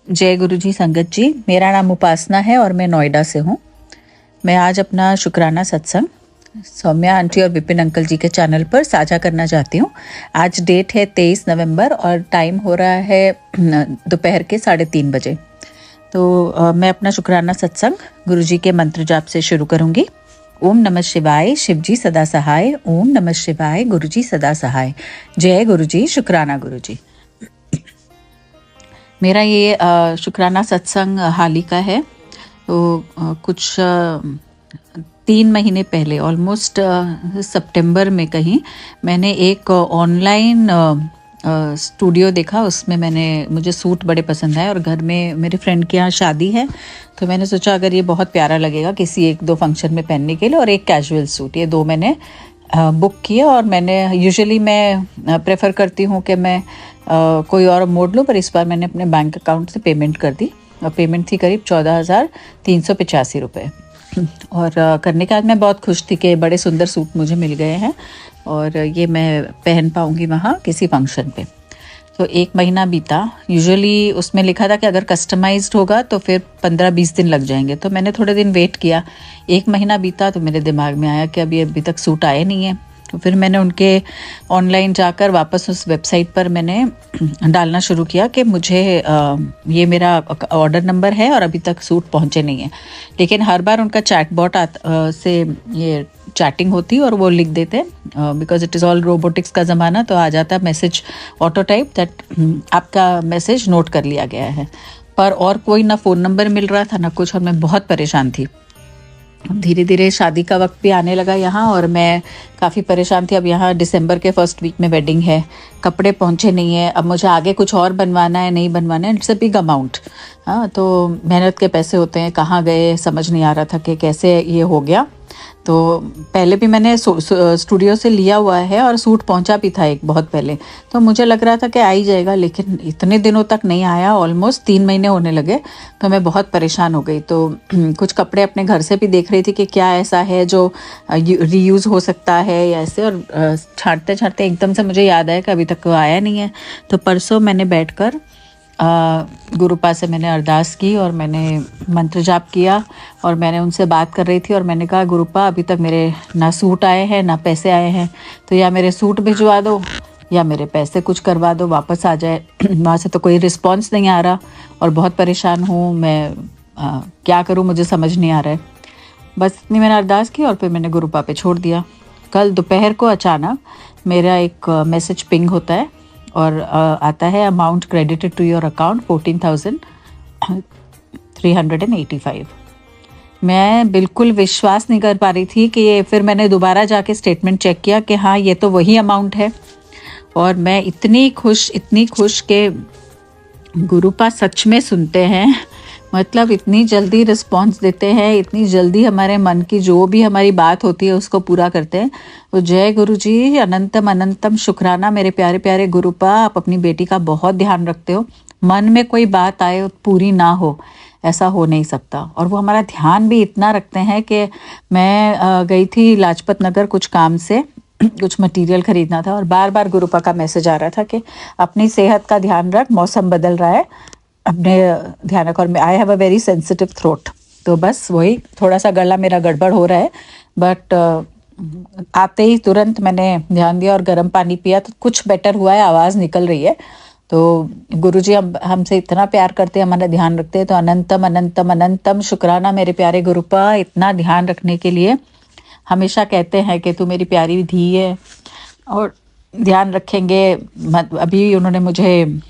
जय गुरु जी संगत जी, मेरा नाम उपासना है और मैं नोएडा से हूँ। मैं आज अपना शुक्राना सत्संग सौम्या आंटी और विपिन अंकल जी के चैनल पर साझा करना चाहती हूँ। आज डेट है 23 नवंबर और टाइम हो रहा है दोपहर के 3:30 बजे। तो मैं अपना शुक्राना सत्संग गुरु जी के मंत्र जाप से शुरू करूँगी। ओम नमः शिवाय, शिव जी सदा सहाय। ओम नमः शिवाय, गुरु जी सदा सहाय। जय गुरु जी, शुक्राना गुरु जी। मेरा ये शुक्राना सत्संग हाल ही का है। तो कुछ 3 महीने पहले ऑलमोस्ट सितंबर में कहीं मैंने एक ऑनलाइन स्टूडियो देखा। उसमें मुझे सूट बड़े पसंद आए और घर में मेरे फ्रेंड के यहाँ शादी है, तो मैंने सोचा अगर ये बहुत प्यारा लगेगा किसी 1-2 फंक्शन में पहनने के लिए, और एक कैजुअल सूट, ये 2 मैंने बुक किए। और मैं प्रेफर करती हूँ कि मैं कोई और मोड लूँ, पर इस बार मैंने अपने बैंक अकाउंट से पेमेंट कर दी और पेमेंट थी करीब 14,385 रुपये। और करने के बाद मैं बहुत खुश थी कि बड़े सुंदर सूट मुझे मिल गए हैं और ये मैं पहन पाऊँगी वहाँ किसी फंक्शन पे। तो 1 महीना बीता। यूजुअली उसमें लिखा था कि अगर कस्टमाइज्ड होगा तो फिर 15-20 दिन लग जाएंगे, तो मैंने थोड़े दिन वेट किया। 1 महीना बीता तो मेरे दिमाग में आया कि अभी तक सूट आए नहीं है। तो फिर मैंने उनके ऑनलाइन जाकर वापस उस वेबसाइट पर मैंने डालना शुरू किया कि मुझे ये मेरा ऑर्डर नंबर है और अभी तक सूट पहुँचे नहीं है। लेकिन हर बार उनका चैटबॉट से ये चैटिंग होती और वो लिख देते, because it is all robotics का ज़माना, तो आ जाता मैसेज ऑटो टाइप दैट आपका मैसेज नोट कर लिया गया है। पर और कोई ना फ़ोन नंबर मिल रहा था ना कुछ, और मैं बहुत परेशान थी। धीरे धीरे शादी का वक्त भी आने लगा यहाँ और मैं काफ़ी परेशान थी। अब यहाँ दिसंबर के फर्स्ट वीक में वेडिंग है, कपड़े पहुँचे नहीं है, अब मुझे आगे कुछ और बनवाना है, नहीं बनवाना है। It's a big amount. हाँ, तो मेहनत के पैसे होते हैं, कहाँ गए समझ नहीं आ रहा था कि कैसे ये हो गया। तो पहले भी मैंने स्टूडियो से लिया हुआ है और सूट पहुंचा भी था एक बहुत पहले, तो मुझे लग रहा था कि आ ही जाएगा, लेकिन इतने दिनों तक नहीं आया। ऑलमोस्ट 3 महीने होने लगे, तो मैं बहुत परेशान हो गई। तो कुछ कपड़े अपने घर से भी देख रही थी कि क्या ऐसा है जो रीयूज़ हो सकता है या ऐसे, और छांटते छांटते एकदम से मुझे याद आया कि अभी तक आया नहीं है। तो परसों मैंने बैठकर गुरुपा से मैंने अरदास की और मैंने मंत्र जाप किया और मैंने उनसे बात कर रही थी और मैंने कहा गुरुपा अभी तक मेरे ना सूट आए हैं ना पैसे आए हैं, तो या मेरे सूट भिजवा दो या मेरे पैसे कुछ करवा दो, वापस आ जाए। वहाँ से तो कोई रिस्पांस नहीं आ रहा और बहुत परेशान हूँ मैं। क्या करूँ मुझे समझ नहीं आ रहा है। बस इतनी मैंने अरदास की और फिर मैंने गुरुपा पे छोड़ दिया। कल दोपहर को अचानक मेरा एक मैसेज पिंग होता है और आता है amount credited to your account 14,385। मैं बिल्कुल विश्वास नहीं कर पा रही थी कि ये, फिर मैंने दोबारा जाके स्टेटमेंट चेक किया कि हाँ ये तो वही अमाउंट है। और मैं इतनी खुश कि गुरुपा सच में सुनते हैं, मतलब इतनी जल्दी रिस्पॉन्स देते हैं, इतनी जल्दी हमारे मन की जो भी हमारी बात होती है उसको पूरा करते हैं। तो जय गुरु जी, अनंतम अनंतम शुक्राना मेरे प्यारे प्यारे गुरुपा। आप अपनी बेटी का बहुत ध्यान रखते हो। मन में कोई बात आए पूरी ना हो, ऐसा हो नहीं सकता। और वो हमारा ध्यान भी इतना रखते हैं कि मैं गई थी लाजपत नगर कुछ काम से, कुछ मटेरियल खरीदना था और बार बार गुरुपा का मैसेज आ रहा था कि अपनी सेहत का ध्यान रख, मौसम बदल रहा है, अपने ध्यान रख। और I have a very sensitive throat, तो बस वही थोड़ा सा गला मेरा गड़बड़ हो रहा है। बट आते ही तुरंत मैंने ध्यान दिया और गर्म पानी पिया तो कुछ बेटर हुआ है, आवाज़ निकल रही है। तो गुरुजी हमसे इतना प्यार करते हैं, हमारा ध्यान रखते हैं। तो अनंतम अनंतम अनंतम शुक्राना मेरे प्यारे गुरुपा, इतना ध्यान रखने के लिए। हमेशा कहते हैं कि तू मेरी प्यारी धी है और ध्यान रखेंगे। अभी उन्होंने मुझे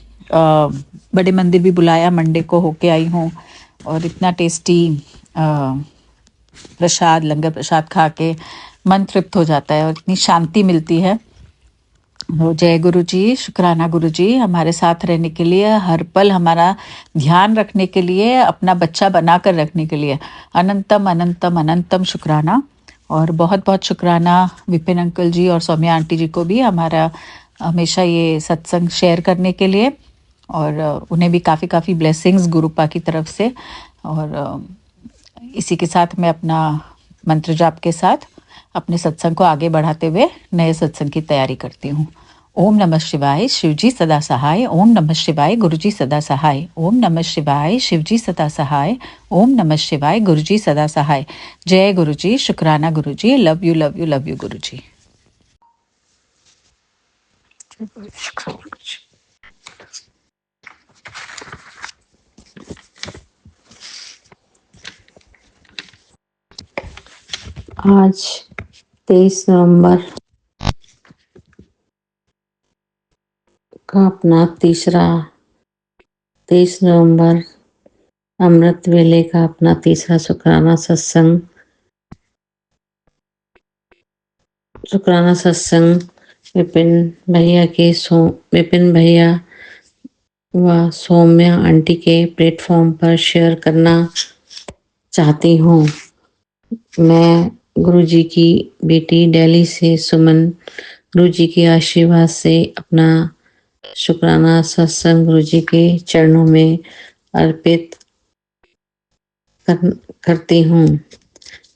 बड़े मंदिर भी बुलाया, मंडे को होके आई हूँ और इतना टेस्टी प्रसाद, लंगर प्रसाद खा के मन तृप्त हो जाता है और इतनी शांति मिलती है। जय गुरु जी, शुक्राना गुरु जी, हमारे साथ रहने के लिए, हर पल हमारा ध्यान रखने के लिए, अपना बच्चा बनाकर रखने के लिए अनंतम अनंतम अनंतम शुक्राना। और बहुत बहुत शुक्राना विपिन अंकल जी और सौम्या आंटी जी को भी हमारा हमेशा ये सत्संग शेयर करने के लिए, और उन्हें भी काफ़ी ब्लेसिंग्स गुरुपा की तरफ से। और इसी के साथ मैं अपना मंत्र जाप के साथ अपने सत्संग को आगे बढ़ाते हुए नए सत्संग की तैयारी करती हूँ। ओम नमः शिवाय शिवजी सदा सहाय। ओम नमः शिवाय गुरुजी सदा सहाय। ओम नमः शिवाय शिवजी सदा सहाय। ओम नमः शिवाय गुरुजी सदा सहाय। जय गुरुजी, शुक्राना Guruji, love you love you love you Guruji. आज 23 नवंबर का अपना 23 नवंबर अमृत वेले का अपना तीसरा शुक्राना सत्संग विपिन भैया व सौम्या आंटी के प्लेटफॉर्म पर शेयर करना चाहती हूँ। मैं गुरुजी की बेटी दिल्ली से सुमन गुरुजी के आशीर्वाद से अपना शुक्राना सत्संग गुरुजी के चरणों में अर्पित करती हूँ।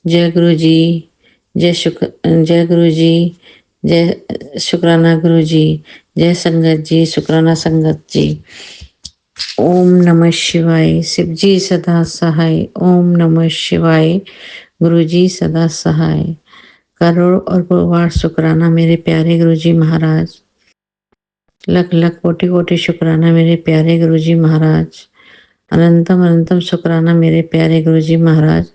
जय गुरुजी, जय गुरुजी, जय शुक्राना गुरुजी, जय संगत जी, शुक्राना संगत जी। ओम नमः शिवाय, शिवजी सदा सहाय। ओम नमः शिवाय, गुरुजी सदा सहाय। करोड़ और करोड़ शुक्राना मेरे प्यारे गुरुजी महाराज। लख लख कोटि कोटि शुक्राना मेरे प्यारे गुरुजी महाराज। अनंतम अनंतम शुक्राना मेरे प्यारे गुरुजी महाराज।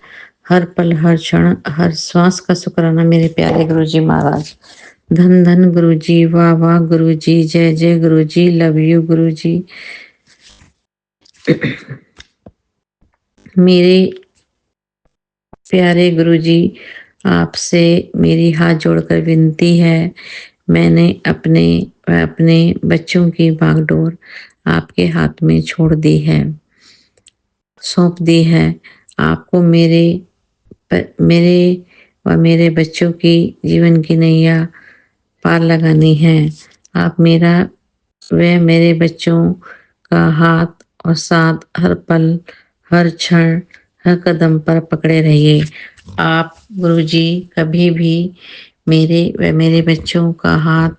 हर पल हर क्षण हर श्वास का शुक्राना मेरे प्यारे गुरुजी महाराज। धन धन गुरुजी, वाह वाह गुरुजी, जय जय गुरुजी, लव यू गुरुजी। मेरे प्यारे गुरुजी, आपसे मेरी हाथ जोड़कर विनती है। मैंने अपने बच्चों की बागडोर आपके हाथ में छोड़ दी है, सौंप दी है। आपको मेरे व मेरे बच्चों की जीवन की नैया पार लगानी है। आप मेरा व मेरे बच्चों का हाथ और साथ हर पल हर क्षण हर कदम पर पकड़े रहिए। आप गुरुजी कभी भी मेरे व मेरे बच्चों का हाथ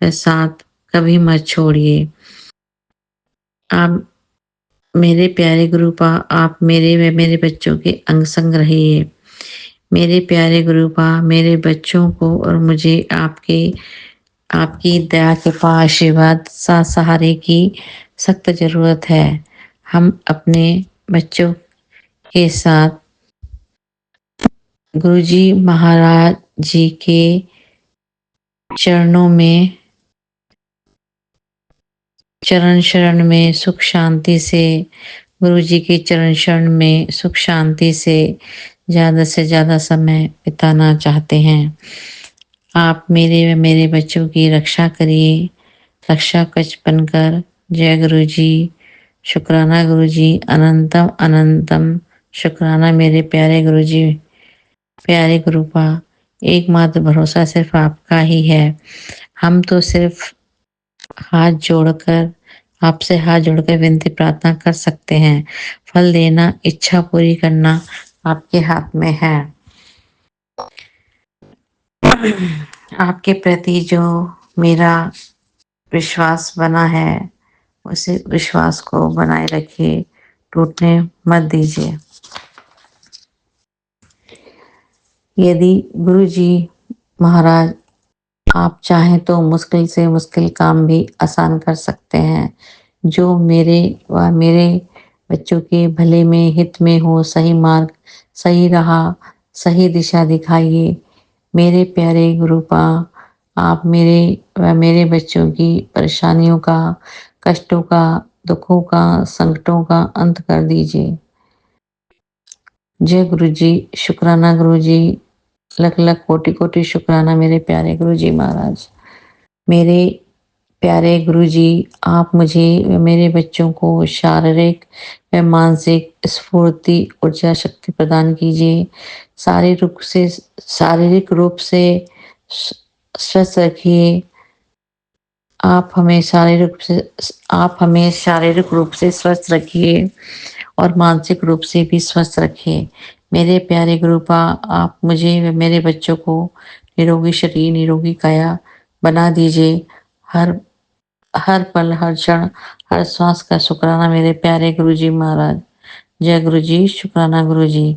व साथ कभी मत छोड़िए। आप मेरे प्यारे गुरुपा, आप मेरे व मेरे बच्चों के अंग संग रहिए। मेरे प्यारे गुरुपा, मेरे बच्चों को और मुझे आपकी दया कृपा आशीर्वाद साथ सहारे की सख्त जरूरत है। हम अपने बच्चों के साथ गुरुजी महाराज जी के चरण शरण में सुख शांति से, गुरुजी के चरण शरण में सुख शांति से ज्यादा समय बिताना चाहते हैं। आप मेरे व मेरे बच्चों की रक्षा करिए, रक्षा कवच बनकर। जय गुरुजी, शुक्राना गुरुजी, अनंतम अनंतम शुक्राना मेरे प्यारे गुरुजी, प्यारे गुरुपा। एकमात्र भरोसा सिर्फ आपका ही है। हम तो सिर्फ आपसे हाथ जोड़कर विनती प्रार्थना कर सकते हैं। फल देना, इच्छा पूरी करना आपके हाथ में है। आपके प्रति जो मेरा विश्वास बना है, उसे विश्वास को बनाए रखिए, टूटने मत दीजिए। यदि गुरुजी महाराज आप चाहें तो मुश्किल से मुश्किल काम भी आसान कर सकते हैं। जो मेरे व मेरे बच्चों के भले में हित में हो, सही मार्ग, सही राह, सही दिशा दिखाइए। मेरे प्यारे गुरुपा, आप मेरे व मेरे बच्चों की परेशानियों का, कष्टों का, दुखों का, संकटों का अंत कर दीजिए। जय गुरुजी, शुक्राना गुरुजी, लख लख कोटि कोटि शुक्राना मेरे प्यारे गुरुजी महाराज। मेरे प्यारे गुरुजी, आप मुझे व मेरे बच्चों को शारीरिक व मानसिक स्फूर्ति, ऊर्जा, शक्ति प्रदान कीजिए। शारीरिक रूप से स्वस्थ रखिए। आप हमें शारीरिक रूप से स्वस्थ रखिए और मानसिक रूप से भी स्वस्थ रखिए। मेरे प्यारे गुरुपा, आप मुझे व मेरे बच्चों को निरोगी शरीर, निरोगी काया बना दीजिए हर हर पल, हर क्षण, हर श्वास का शुक्राना मेरे प्यारे गुरुजी महाराज। जय गुरुजी, शुक्राना गुरुजी।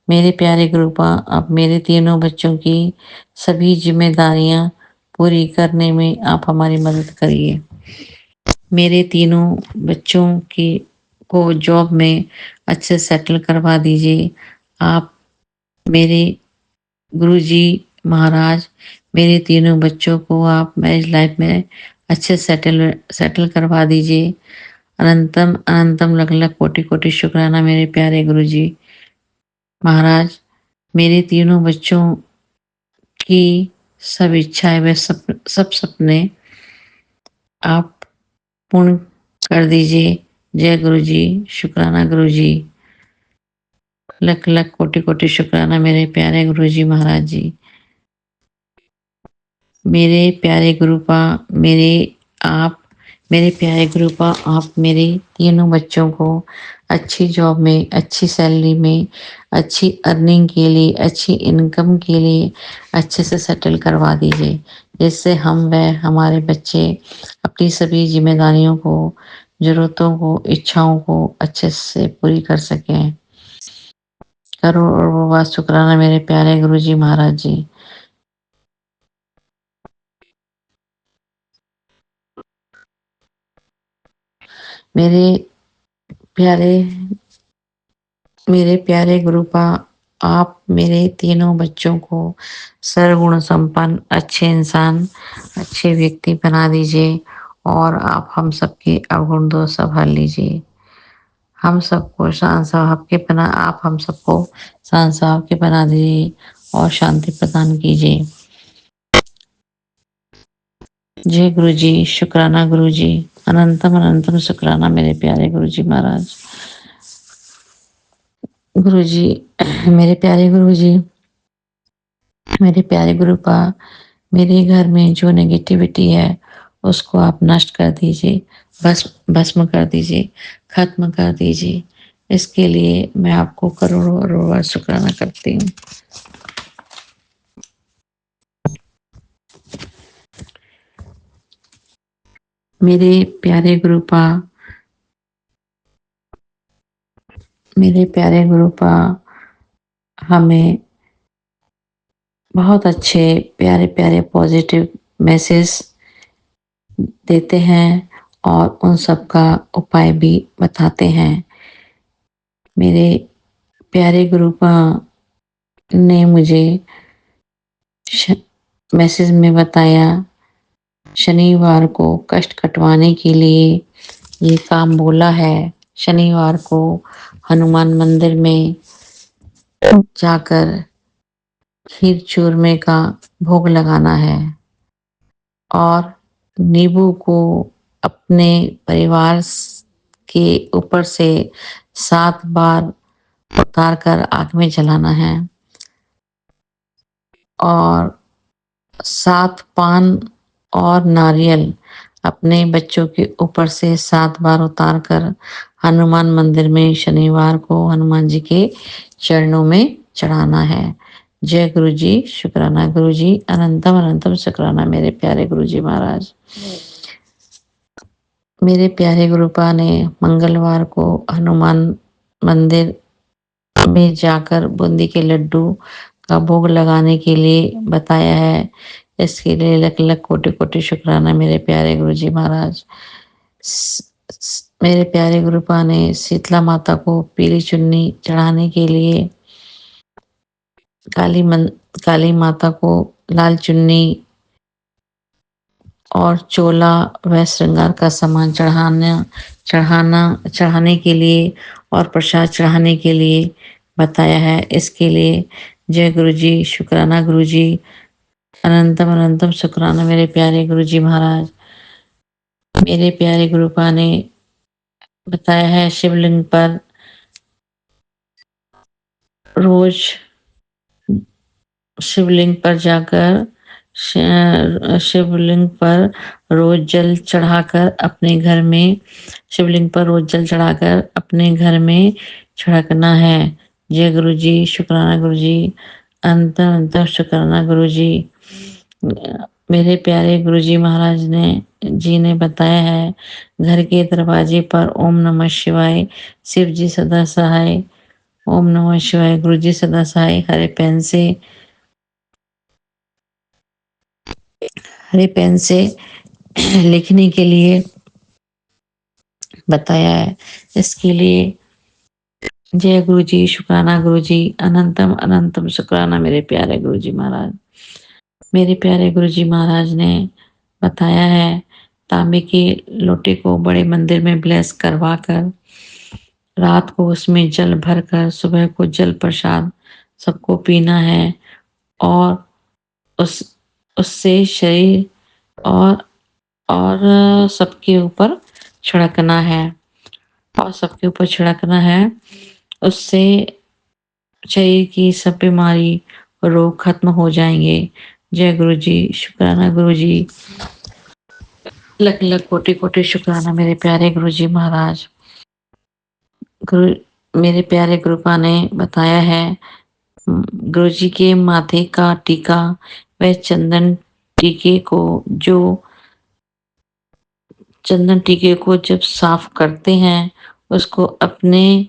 मेरे प्यारे गुरुपा, अब मेरे तीनों बच्चों की सभी जिम्मेदारियां पूरी करने में आप हमारी मदद करिए। मेरे तीनों बच्चों की को जॉब में अच्छे सेटल करवा दीजिए। आप मेरे गुरुजी महाराज, मेरे तीनों बच्चों को आप मैरिज लाइफ में अच्छे सेटल सेटल करवा दीजिए। अनंतम अनंतम लख लख कोटि कोटि शुक्राना मेरे प्यारे गुरुजी महाराज। मेरे तीनों बच्चों की सब इच्छाएं व सब सपने आप पूर्ण कर दीजिए। जय गुरुजी, शुक्राना गुरुजी। लख लख कोटि कोटि शुक्राना मेरे प्यारे गुरुजी महाराज जी। मेरे प्यारे गुरुपा, मेरे प्यारे गुरुपा, आप मेरे तीनों बच्चों को अच्छी जॉब में, अच्छी सैलरी में, अच्छी अर्निंग के लिए, अच्छी इनकम के लिए अच्छे से सेटल करवा दीजिए, जिससे हम व हमारे बच्चे अपनी सभी जिम्मेदारियों को, जरूरतों को, इच्छाओं को अच्छे से पूरी कर सकें। करोड़ शुक्राना मेरे प्यारे गुरुजी महाराज जी। मेरे प्यारे मेरे प्यारे गुरुपा, आप मेरे तीनों बच्चों को सर्वगुण संपन्न, अच्छे इंसान, अच्छे व्यक्ति बना दीजिए और आप हम सबके अवगुण दोष संभाल लीजिए। हम सबको शांत स्वभाव के बना आप हम सबको शांत स्वभाव के बना दीजिए और शांति प्रदान कीजिए। जय गुरुजी, शुक्राना गुरुजी। अनंतम अनंतम शुक्राना मेरे प्यारे गुरुजी महाराज। गुरुजी, मेरे प्यारे गुरुजी, मेरे प्यारे गुरुपा, मेरे घर में जो नेगेटिविटी है उसको आप नष्ट कर दीजिए, भस्म कर दीजिए, खत्म कर दीजिए। इसके लिए मैं आपको करोड़ों करोड़ शुक्राना करती हूँ। मेरे प्यारे गुरुपा, मेरे प्यारे गुरुपा हमें बहुत अच्छे प्यारे प्यारे पॉजिटिव मैसेज देते हैं और उन सब का उपाय भी बताते हैं। मेरे प्यारे गुरुपा ने मुझे मैसेज में बताया, शनिवार को कष्ट कटवाने के लिए ये काम बोला है। शनिवार को हनुमान मंदिर में जाकर खीर चूरमे का भोग लगाना है और नींबू को अपने परिवार के ऊपर से 7 बार उतार कर आग में जलाना है और 7 पान और नारियल अपने बच्चों के ऊपर से 7 बार उतार कर हनुमान मंदिर में शनिवार को हनुमान जी के चरणों में चढ़ाना है। जय गुरुजी, शुक्राना गुरुजी। अनंतम अनंतम शुक्राना मेरे प्यारे गुरुजी महाराज। मेरे प्यारे गुरुपा ने मंगलवार को हनुमान मंदिर में जाकर बूंदी के लड्डू का भोग लगाने के लिए बताया है। इसके लिए लख लख कोटि कोटि शुक्राना मेरे प्यारे गुरुजी महाराज। मेरे प्यारे गुरुपा ने शीतला माता को पीली चुन्नी चढ़ाने के लिए काली माता को लाल चुन्नी और चोला व श्रृंगार का सामान चढ़ाने के लिए और प्रसाद चढ़ाने के लिए बताया है। इसके लिए जय गुरुजी, शुक्राना गुरुजी। अनंतम अनंतम शुक्राना मेरे प्यारे गुरुजी महाराज। मेरे प्यारे गुरुपा ने बताया है शिवलिंग पर रोज शिवलिंग पर जाकर शिवलिंग पर रोज जल चढ़ाकर अपने घर में शिवलिंग पर रोज जल चढ़ाकर अपने घर में छिड़कना है। जय गुरुजी, शुक्राना गुरुजी। अंत शुक्राना गुरुजी। मेरे प्यारे गुरुजी महाराज ने जी ने बताया है, घर के दरवाजे पर ओम नमः शिवाय, शिव जी सदा सहाय, ओम नमः शिवाय, गुरु जी सदा सहाय, हरे पेन से लिखने के लिए बताया है। इसके लिए जय गुरु जी, शुक्राना गुरु जी, अनंतम अनंतम शुक्राना मेरे प्यारे गुरु जी महाराज। मेरे प्यारे गुरु जी महाराज ने बताया है, तांबे के लोटे को बड़े मंदिर में ब्लेस करवा कर, रात को उसमें जल भरकर सुबह को जल प्रसाद सबको पीना है और उस उससे शरीर और सबके ऊपर छिड़कना है उससे शरीर की सब बीमारी रोग खत्म हो जाएंगे। जय गुरु जी, शुक्राना गुरु जी, लख लख कोटि कोटि शुक्राना मेरे प्यारे गुरु जी महाराज। गुरु मेरे प्यारे गुरुपा ने बताया है, गुरु जी के माथे का टीका व चंदन टीके को जब साफ करते हैं, उसको अपने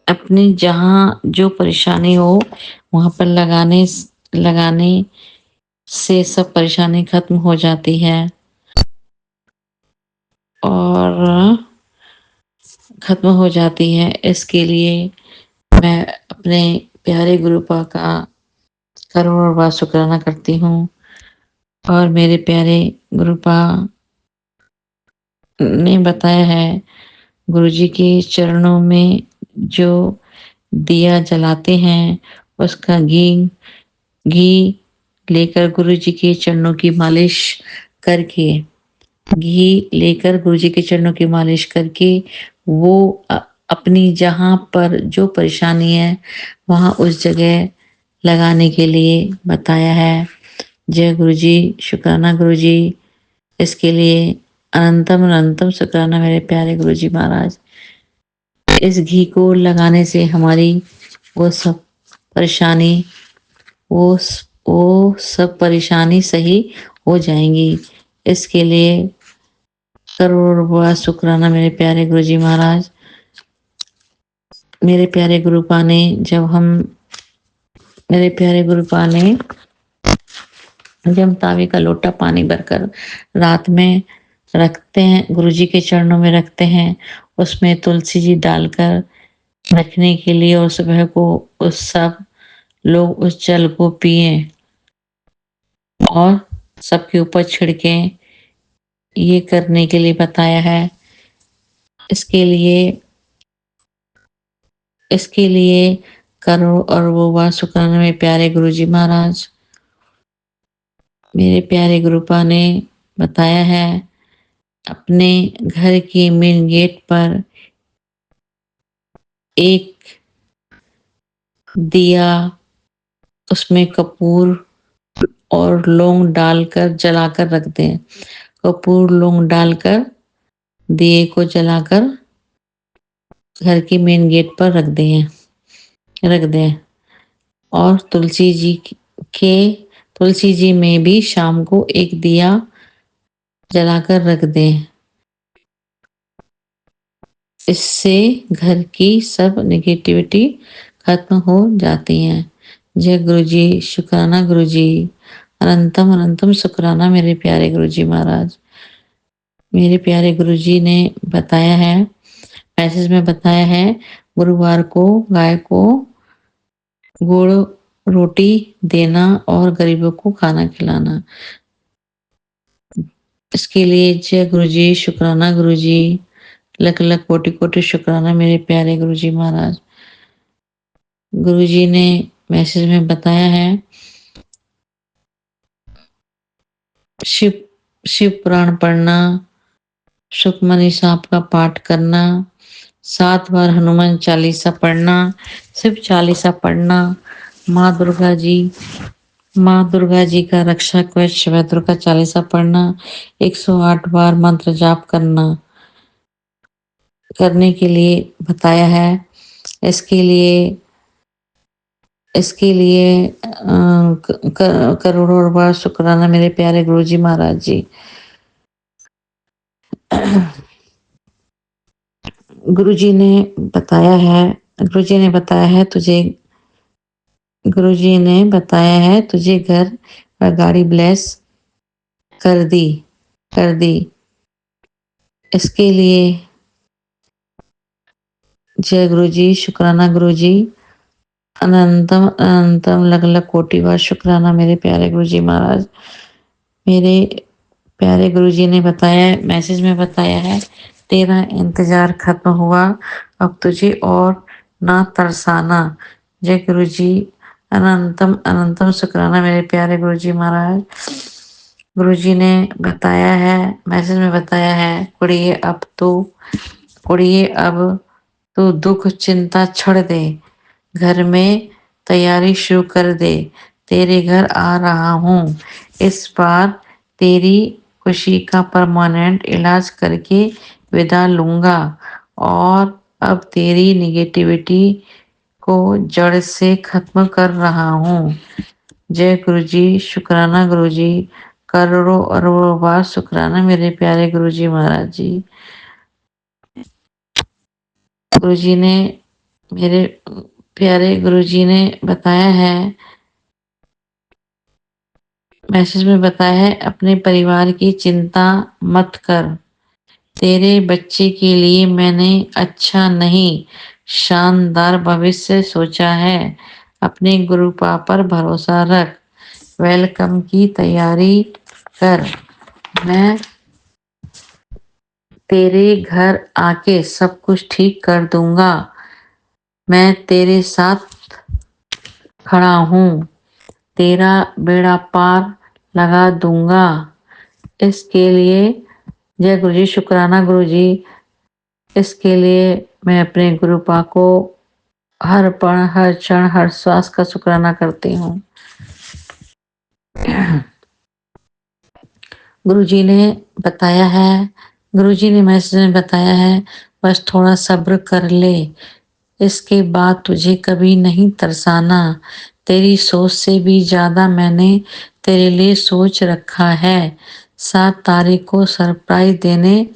अपनी जहाँ जो परेशानी हो वहां पर लगाने से सब परेशानी खत्म हो जाती है और खत्म हो जाती है। इसके लिए मैं अपने प्यारे गुरुपा का करोड़ बार शुक्राना करती हूँ और मेरे प्यारे गुरुपा ने बताया है, गुरुजी के चरणों में जो दिया जलाते हैं उसका घी लेकर गुरुजी के चरणों की मालिश करके वो अपनी जहां पर जो परेशानी है वहां उस जगह लगाने के लिए बताया है। जय गुरु जी, शुक्राना गुरु जी। इसके लिए अनंतम अनंतम शुक्राना मेरे प्यारे गुरु जी महाराज। इस घी को लगाने से हमारी वो सब परेशानी वो सब परेशानी सही हो जाएंगी। इसके लिए करोड़ बार शुक्राना मेरे प्यारे गुरु जी महाराज। मेरे प्यारे गुरुपा ने जब तांबे का लोटा पानी भरकर रात में रखते हैं, गुरुजी के चरणों में रखते हैं, उसमें तुलसी जी डालकर रखने के लिए और सुबह को सब लोग उस जल को पिए और सबके ऊपर छिड़के, ये करने के लिए बताया है। इसके लिए करो और वो बात शुक्राना में प्यारे गुरु जी महाराज। मेरे प्यारे गुरुपा ने बताया है, अपने घर के मेन गेट पर एक दिया, उसमें कपूर और लौंग डालकर जलाकर रख दें। कपूर लौंग डालकर दिए को जलाकर घर की मेन गेट पर रख दें और तुलसी जी में भी शाम को एक दिया जलाकर रख दें। इससे घर की सब नेगेटिविटी खत्म हो जाती है। जय गुरु जी, शुक्राना गुरु जी, अनंतम अनंतम शुक्राना मेरे प्यारे गुरु जी महाराज। मेरे प्यारे गुरु जी ने बताया है, मैसेज में बताया है, गुरुवार को गाय को गुड़ रोटी देना और गरीबों को खाना खिलाना। इसके लिए जय गुरु जी, शुक्राना गुरु जी, लख लख कोटि कोटि शुक्राना मेरे प्यारे गुरु जी महाराज। गुरु जी ने मैसेज में बताया है, शिव पुराण पढ़ना, सुखमनी साहब का पाठ करना, 7 बार हनुमान चालीसा पढ़ना, शिव चालीसा पढ़ना, माँ दुर्गा जी का रक्षा कवच शिव दुर्गा चालीसा पढ़ना, 108 बार मंत्र जाप करने के लिए बताया है। इसके लिए इसके लिए करोड़ों बार शुक्राना मेरे प्यारे गुरुजी महाराज जी। गुरुजी ने गुरुजी ने बताया है तुझे गुरुजी ने बताया है तुझे घर और गाड़ी ब्लेस कर दी। इसके लिए जय गुरुजी, शुक्राना गुरुजी, अनंतम अनंतम लग लग कोटि बार शुक्राना मेरे प्यारे गुरुजी महाराज। मेरे प्यारे गुरुजी ने बताया, मैसेज में बताया है, तेरा इंतजार खत्म हुआ, अब तुझे और ना तरसाना। जय गुरुजी, अनंतम अनंतम शुक्राना मेरे प्यारे गुरुजी महाराज। गुरुजी ने बताया है, मैसेज में बताया है, कुड़िए अब तू दुख चिंता छोड़ दे, घर में तैयारी शुरू कर दे, तेरे घर आ रहा हूँ, इस बार तेरी खुशी का परमानेंट इलाज करके विदा लूंगा और अब तेरी निगेटिविटी को जड़ से खत्म कर रहा हूँ। जय गुरुजी, शुक्राना गुरुजी, करोड़ों अरबों बार शुक्राना मेरे प्यारे गुरुजी महाराज जी। गुरुजी ने मेरे प्यारे गुरुजी ने बताया है, मैसेज में बताया है, अपने परिवार की चिंता मत कर, तेरे बच्चे के लिए मैंने अच्छा नहीं शानदार भविष्य सोचा है, अपने गुरुपा पर भरोसा रख, वेलकम की तैयारी कर, मैं तेरे घर आके सब कुछ ठीक कर दूंगा, मैं तेरे साथ खड़ा हूँ, तेरा बेड़ा पार लगा दूंगा। इसके लिए जय गुरुजी, शुक्राना गुरुजी, इसके लिए मैं अपने गुरुपा को हर पल हर क्षण हर श्वास का शुक्राना करती हूँ। गुरुजी ने बताया है, गुरुजी ने मैसेज में बताया है, बस थोड़ा सब्र कर ले, इसके बाद तुझे कभी नहीं तरसाना, तेरी सोच से भी ज्यादा मैंने तेरे लिए सोच रखा है, 7 तारीख को सरप्राइज देने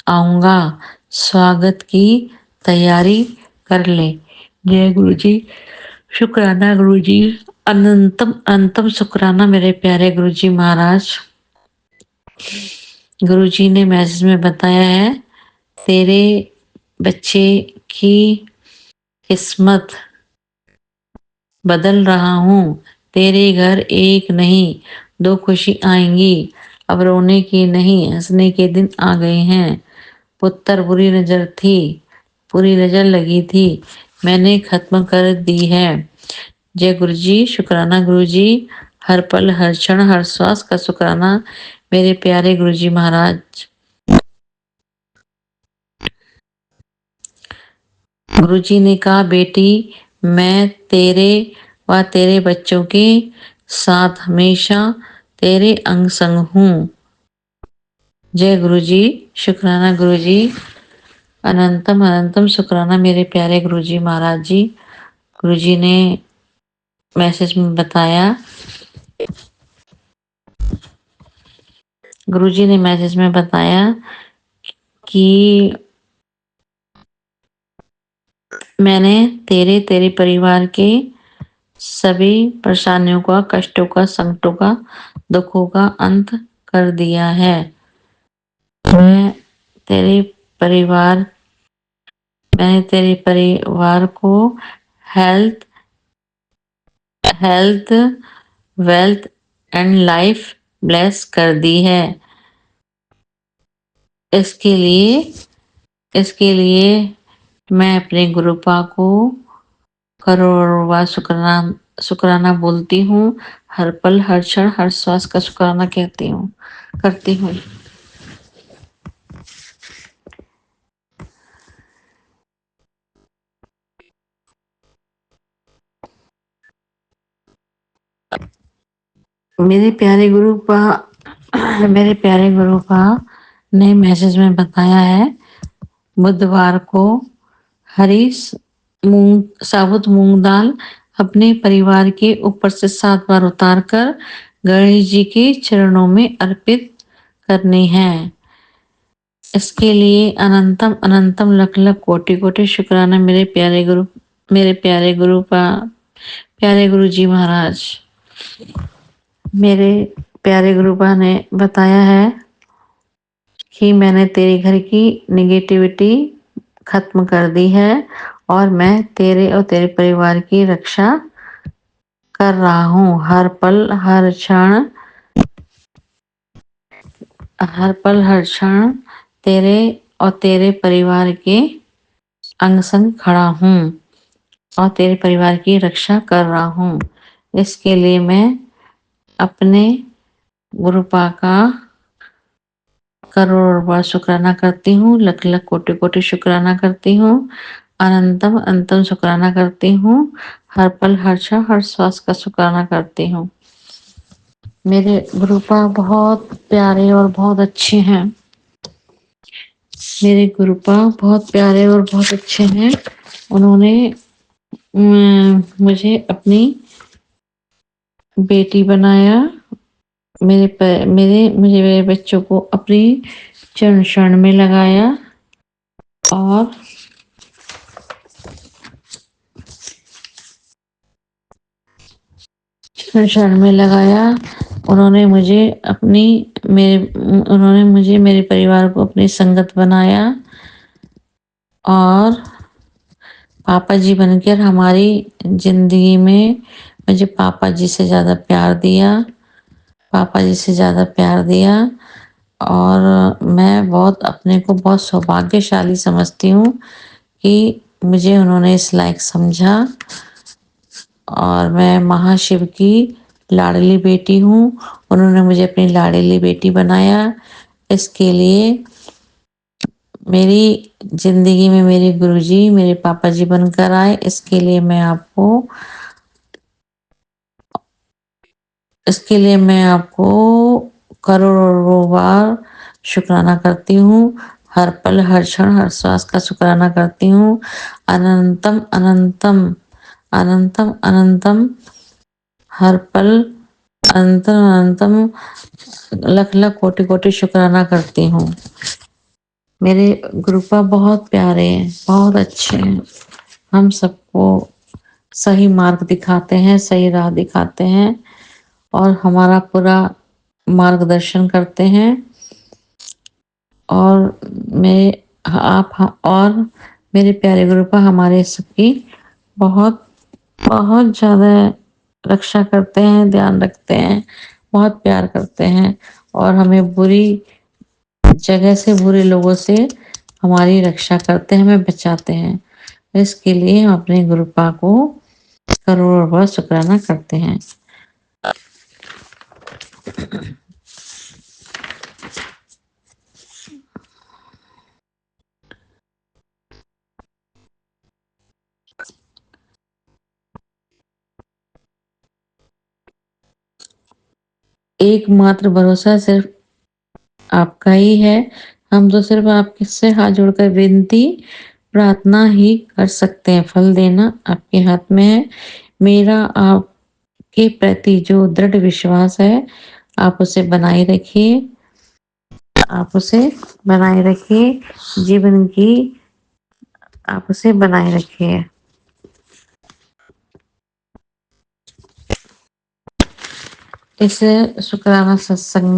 आऊंगा, स्वागत की तैयारी कर ले। जय गुरुजी, शुक्राना गुरुजी, अनंतम अनंतम शुक्राना मेरे प्यारे गुरुजी महाराज। गुरुजी ने मैसेज में बताया है, तेरे बच्चे की किस्मत बदल रहा हूँ, तेरे घर एक नहीं 2 खुशी आएंगी, अब रोने की नहीं हंसने के दिन आ गए हैं, पुत्र बुरी नजर लगी थी, मैंने खत्म कर दी है। जय गुरुजी, शुक्राना गुरुजी, हर पल हर क्षण हर श्वास का शुक्राना मेरे प्यारे गुरुजी महाराज। गुरुजी ने कहा, बेटी मैं तेरे व तेरे बच्चों के साथ हमेशा तेरे अंग संग हूँ। जय गुरुजी, शुक्राना गुरुजी, अनंतम अनंतम शुक्राना मेरे प्यारे गुरुजी महाराज जी। गुरुजी ने मैसेज में बताया, गुरुजी ने मैसेज में बताया कि मैंने तेरे परिवार के सभी परेशानियों का, कष्टों का, संकटों का, दुखों का अंत कर दिया है। मैंने तेरे परिवार को health wealth and life bless कर दी है। इसके लिए मैं अपने गुरुपा को करोड़ों बार शुक्राना बोलती हूँ, हर पल हर क्षण हर श्वास का शुक्राना करती हूँ। मेरे प्यारे गुरुपा ने मैसेज में बताया है, बुधवार को साबुत मूंग दाल अपने परिवार के ऊपर से 7 बार उतारकर गणेश जी के चरणों में अर्पित करनी है। इसके लिए अनंतम अनंतम लख लख कोटि कोटि शुक्राना मेरे प्यारे गुरु जी महाराज। मेरे प्यारे गुरुबा ने बताया है कि मैंने तेरे घर की निगेटिविटी खत्म कर दी है और मैं तेरे और तेरे परिवार की रक्षा कर रहा हूँ। हर पल हर क्षण तेरे और तेरे परिवार के अंग संग खड़ा हूँ और तेरे परिवार की रक्षा कर रहा हूँ। इसके लिए मैं अपने गुरुपा का करोड़ बार शुक्राना करती हूँ, लख लख कोटि कोटि शुक्राना करती हूँ, अनंतम अंतम शुक्राना करती हूँ, हर पल हर क्षण हर श्वास का शुक्राना करती हूँ। मेरे गुरुपा बहुत प्यारे और बहुत अच्छे हैं। मेरे गुरुपा बहुत प्यारे और बहुत अच्छे हैं। उन्होंने मुझे अपनी बेटी बनाया। मुझे मेरे बच्चों को अपनी चरण शरण में लगाया और शरण में लगाया। उन्होंने मुझे मेरे परिवार को अपनी संगत बनाया और पापा जी बनकर हमारी जिंदगी में मुझे पापा जी से ज़्यादा प्यार दिया और मैं अपने को बहुत सौभाग्यशाली समझती हूँ कि मुझे उन्होंने इस लायक समझा और मैं महाशिव की लाडली बेटी हूँ। उन्होंने मुझे अपनी लाडली बेटी बनाया। इसके लिए मेरी जिंदगी में मेरे गुरुजी मेरे पापा जी बनकर आए। इसके लिए मैं आपको करोड़ों बार शुक्राना करती हूँ। हर पल हर क्षण हर श्वास का शुक्राना करती हूँ। अनंतम अनंतम अनंतम अनंतम हर पल अनंतम अनंतम लख लख कोटि कोटि शुक्राना करती हूँ। मेरे गुरुपा बहुत प्यारे हैं, बहुत अच्छे हैं। हम सबको सही मार्ग दिखाते हैं, सही राह दिखाते हैं और हमारा पूरा मार्गदर्शन करते हैं और मेरे प्यारे गुरुपा हमारे सबकी बहुत बहुत ज़्यादा रक्षा करते हैं, ध्यान रखते हैं, बहुत प्यार करते हैं और हमें बुरी जगह से बुरे लोगों से हमारी रक्षा करते हैं, हमें बचाते हैं। इसके लिए हम अपने गुरुपा को करोड़ों बार शुक्राना करते हैं। एकमात्र भरोसा सिर्फ आपका ही है। हम तो सिर्फ आपसे हाथ जोड़कर विनती प्रार्थना ही कर सकते हैं। फल देना आपके हाथ में है। मेरा आपके प्रति जो दृढ़ विश्वास है आप उसे बनाए रखिए। जीवन की आप उसे बनाए रखिए। इस शुक्राना सत्संग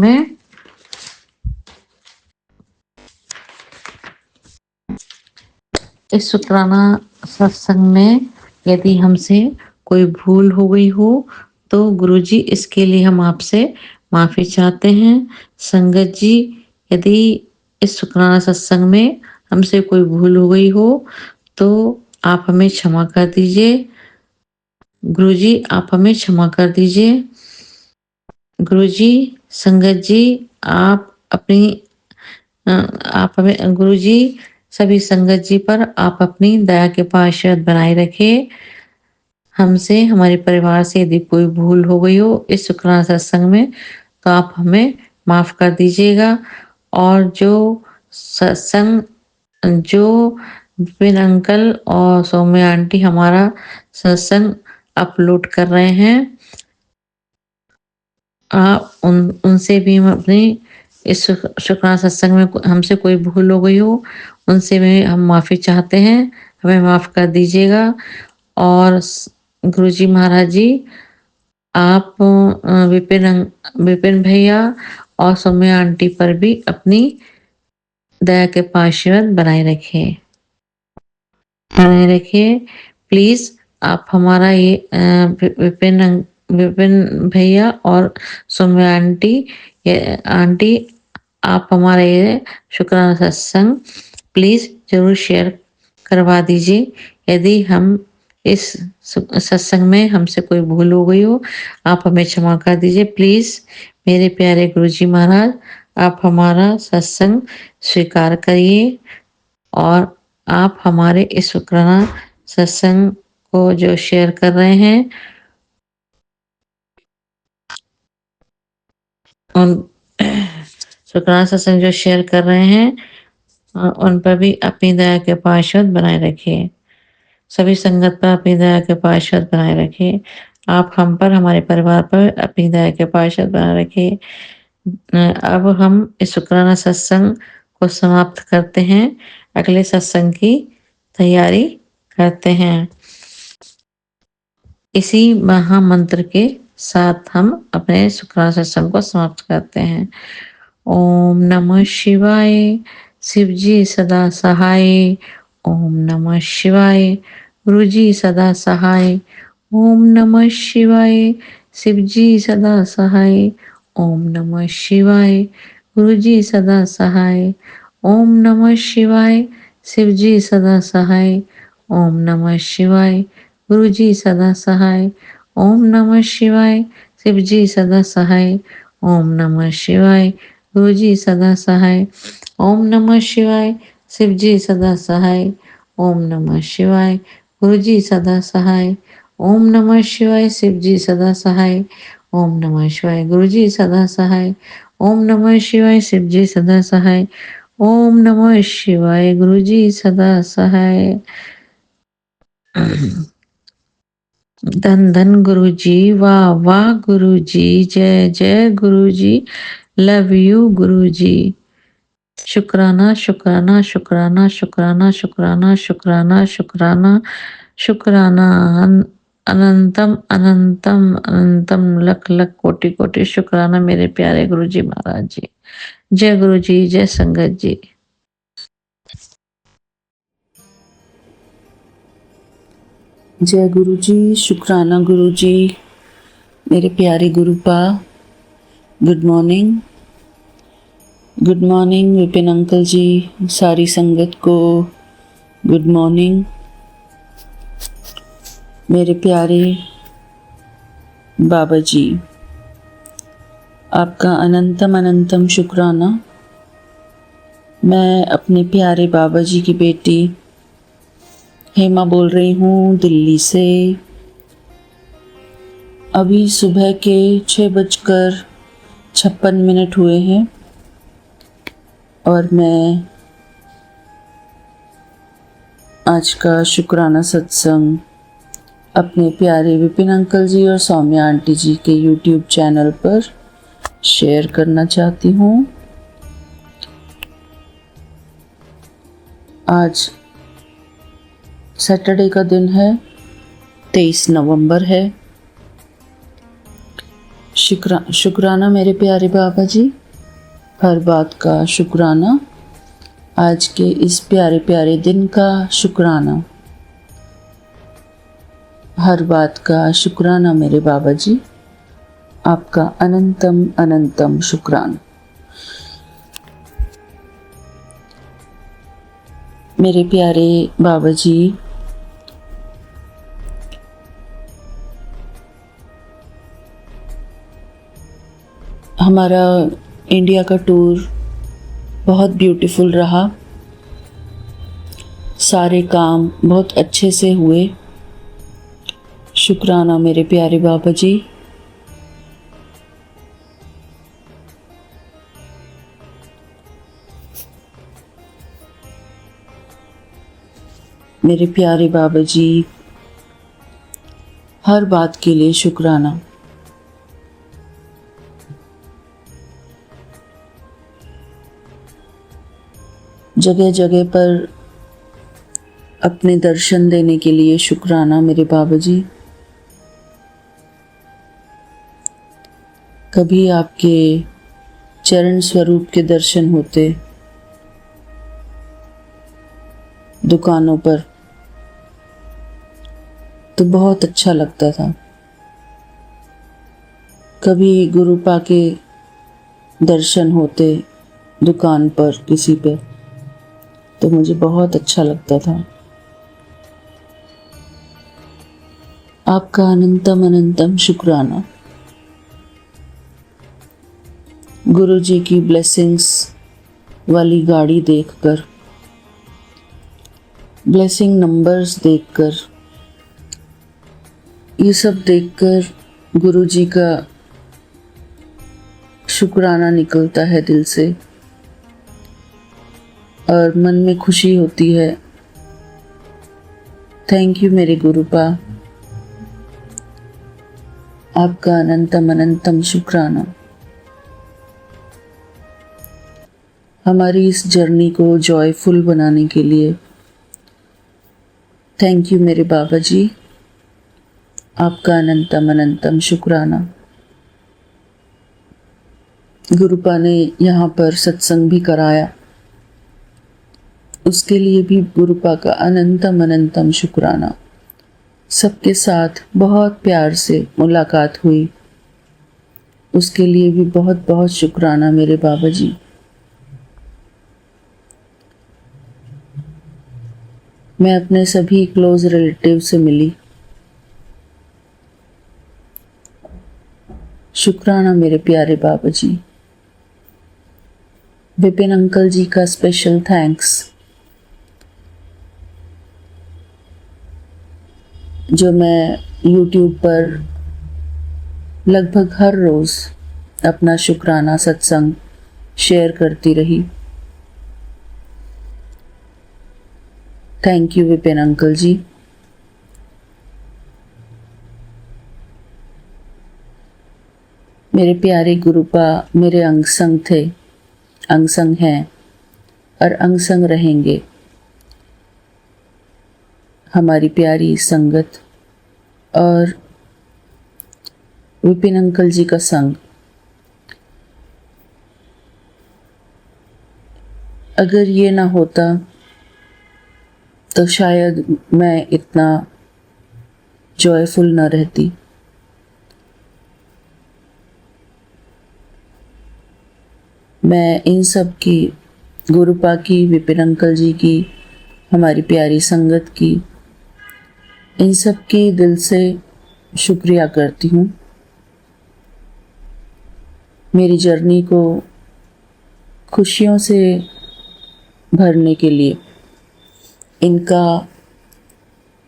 में यदि हमसे कोई भूल हो गई हो तो गुरुजी इसके लिए हम आपसे माफी चाहते हैं। संगत जी, यदि इस शुक्राना सत्संग में हमसे कोई भूल हो गई हो तो आप हमें क्षमा कर दीजिए। गुरुजी आप हमें क्षमा कर दीजिए। गुरुजी, संगत जी आप हमें गुरुजी सभी संगत जी पर आप अपनी दया के आशीर्वाद बनाए रखें। हमसे हमारे परिवार से यदि कोई भूल हो गई हो इस शुक्राना सत्संग में तो आप हमें माफ कर दीजिएगा और जो विपिन अंकल और सौम्या आंटी हमारा सत्संग अपलोड कर रहे हैं, आप उनसे भी हम अपनी इस शुक्राना सत्संग में हमसे कोई भूल हो गई हो, उनसे भी हम माफ़ी चाहते हैं, हमें माफ़ कर दीजिएगा। और गुरुजी महाराज जी, आप विपिन भैया और सौम्या आंटी पर भी अपनी दया के आशीर्वाद बनाए रखिए। प्लीज आप हमारा ये विपिन भैया और सौम्या आंटी आप हमारा ये शुक्राना सत्संग प्लीज जरूर शेयर करवा दीजिए। यदि हम इस सत्संग में हमसे कोई भूल हो गई हो, आप हमें क्षमा कर दीजिए प्लीज। मेरे प्यारे गुरुजी महाराज, आप हमारा सत्संग स्वीकार करिए और आप हमारे इस शुक्राना सत्संग को जो शेयर कर रहे हैं उन शुक्राना सत्संग जो शेयर कर रहे हैं उन पर भी अपनी दया के पार्षद बनाए रखिए। सभी संगत पर अपनी दया के पार्षद बनाए रखिए। आप हम पर, हमारे परिवार पर अपनी दया के पार्षद बनाए रखिए। अब हम इस शुक्राना सत्संग को समाप्त करते हैं, अगले सत्संग की तैयारी करते हैं। इसी महामंत्र के साथ हम अपने शुक्राना सत्संग को समाप्त करते हैं। ओम नमः शिवाय, शिव जी सदा सहाय। ओम नमः शिवाय, गुरु जी सदा सहाय। ओम नमः शिवाय, शिव जी सदा सहाय। ओम नमः शिवाय, गुरु जी सदा सहाय। ओम नमः शिवाय, शिव जी सदा सहाय। ओम नमः शिवाय, गुरु जी सदा सहाय। ओम नमः शिवाय, शिव जी सदा सहाय। ओम नमः शिवाय, गुरु जी सदा सहाय। ओम नमः शिवाय, शिव जी सदा सहाय। ओम नमः शिवाय, गुरु जी सदा सहाय। ओम नमः शिवाय, शिव जी सदा सहाय। ओम नमः शिवाय, गुरु जी सदा सहाय। ओम नमः शिवाय, शिव जी सदा सहाय। ओम नमः शिवाय, गुरु जी सदा सहाय। धन धन गुरु जी, वाह वाह गुरु जी, जय जय गुरु जी, लव यू गुरु जी। शुक्राना शुक्राना शुक्राना शुक्राना शुक्राना शुक्राना शुक्राना शुक्राना। अनंतम अनंतम अनंतम लख लख कोटि कोटि शुक्राना मेरे प्यारे गुरु जी महाराज जी। जय गुरु जी, जय संगत जी। जय गुरु जी, शुक्राना गुरु जी, मेरे प्यारे Gurupa. Good morning, good morning Vipin uncle ji, सारी संगत को गुड मॉर्निंग। मेरे प्यारे बाबा जी, आपका अनंतम अनंतम शुक्राना। मैं अपने प्यारे बाबा जी की बेटी हेमा बोल रही हूँ दिल्ली से। अभी सुबह के 6:56 हुए हैं और मैं आज का शुक्राना सत्संग अपने प्यारे विपिन अंकल जी और सौम्या आंटी जी के YouTube चैनल पर शेयर करना चाहती हूँ। आज सैटरडे का दिन है, 23 नवंबर है। शुक्राना मेरे प्यारे बाबा जी, हर बात का शुक्राना। आज के इस प्यारे प्यारे दिन का शुक्राना, हर बात का शुक्राना मेरे बाबा जी। आपका अनंतम अनंतम शुक्राना। मेरे प्यारे बाबा जी, हमारा इंडिया का टूर बहुत ब्यूटीफुल रहा। सारे काम बहुत अच्छे से हुए। शुक्राना मेरे प्यारे बाबा जी। मेरे प्यारे बाबा जी, हर बात के लिए शुक्राना। जगह जगह पर अपने दर्शन देने के लिए शुक्राना मेरे बाबा जी। कभी आपके चरण स्वरूप के दर्शन होते दुकानों पर तो बहुत अच्छा लगता था। कभी गुरुपा के दर्शन होते दुकान पर किसी पे तो मुझे बहुत अच्छा लगता था। आपका अनंतम अनंतम शुक्राना। गुरु जी की ब्लेसिंग्स वाली गाड़ी देखकर, ब्लेसिंग नंबर्स देखकर, ये सब देखकर गुरु जी का शुक्राना निकलता है दिल से और मन में खुशी होती है। थैंक यू मेरे गुरुपा, आपका अनंतम अनंतम शुक्राना। हमारी इस जर्नी को जॉयफुल बनाने के लिए थैंक यू मेरे बाबा जी, आपका अनंतम अनंतम शुक्राना। गुरुपा ने यहाँ पर सत्संग भी कराया, उसके लिए भी गुरुपा का अनंतम अनंतम शुक्राना। सबके साथ बहुत प्यार से मुलाकात हुई, उसके लिए भी बहुत बहुत शुक्राना मेरे बाबा जी। मैं अपने सभी क्लोज रिलेटिव से मिली, शुक्राना मेरे प्यारे बाबा जी। विपिन अंकल जी का स्पेशल थैंक्स, जो मैं YouTube पर लगभग हर रोज़ अपना शुक्राना सत्संग शेयर करती रही। थैंक यू विपिन अंकल जी। मेरे प्यारे गुरुपा मेरे अंग संग थे, अंग संग हैं और अंग संग रहेंगे। हमारी प्यारी संगत और विपिन अंकल जी का संग, अगर ये ना होता तो शायद मैं इतना जॉयफुल ना रहती। मैं इन सब की, गुरुपा की, विपिन अंकल जी की, हमारी प्यारी संगत की, इन सब की दिल से शुक्रिया करती हूँ। मेरी जर्नी को खुशियों से भरने के लिए इनका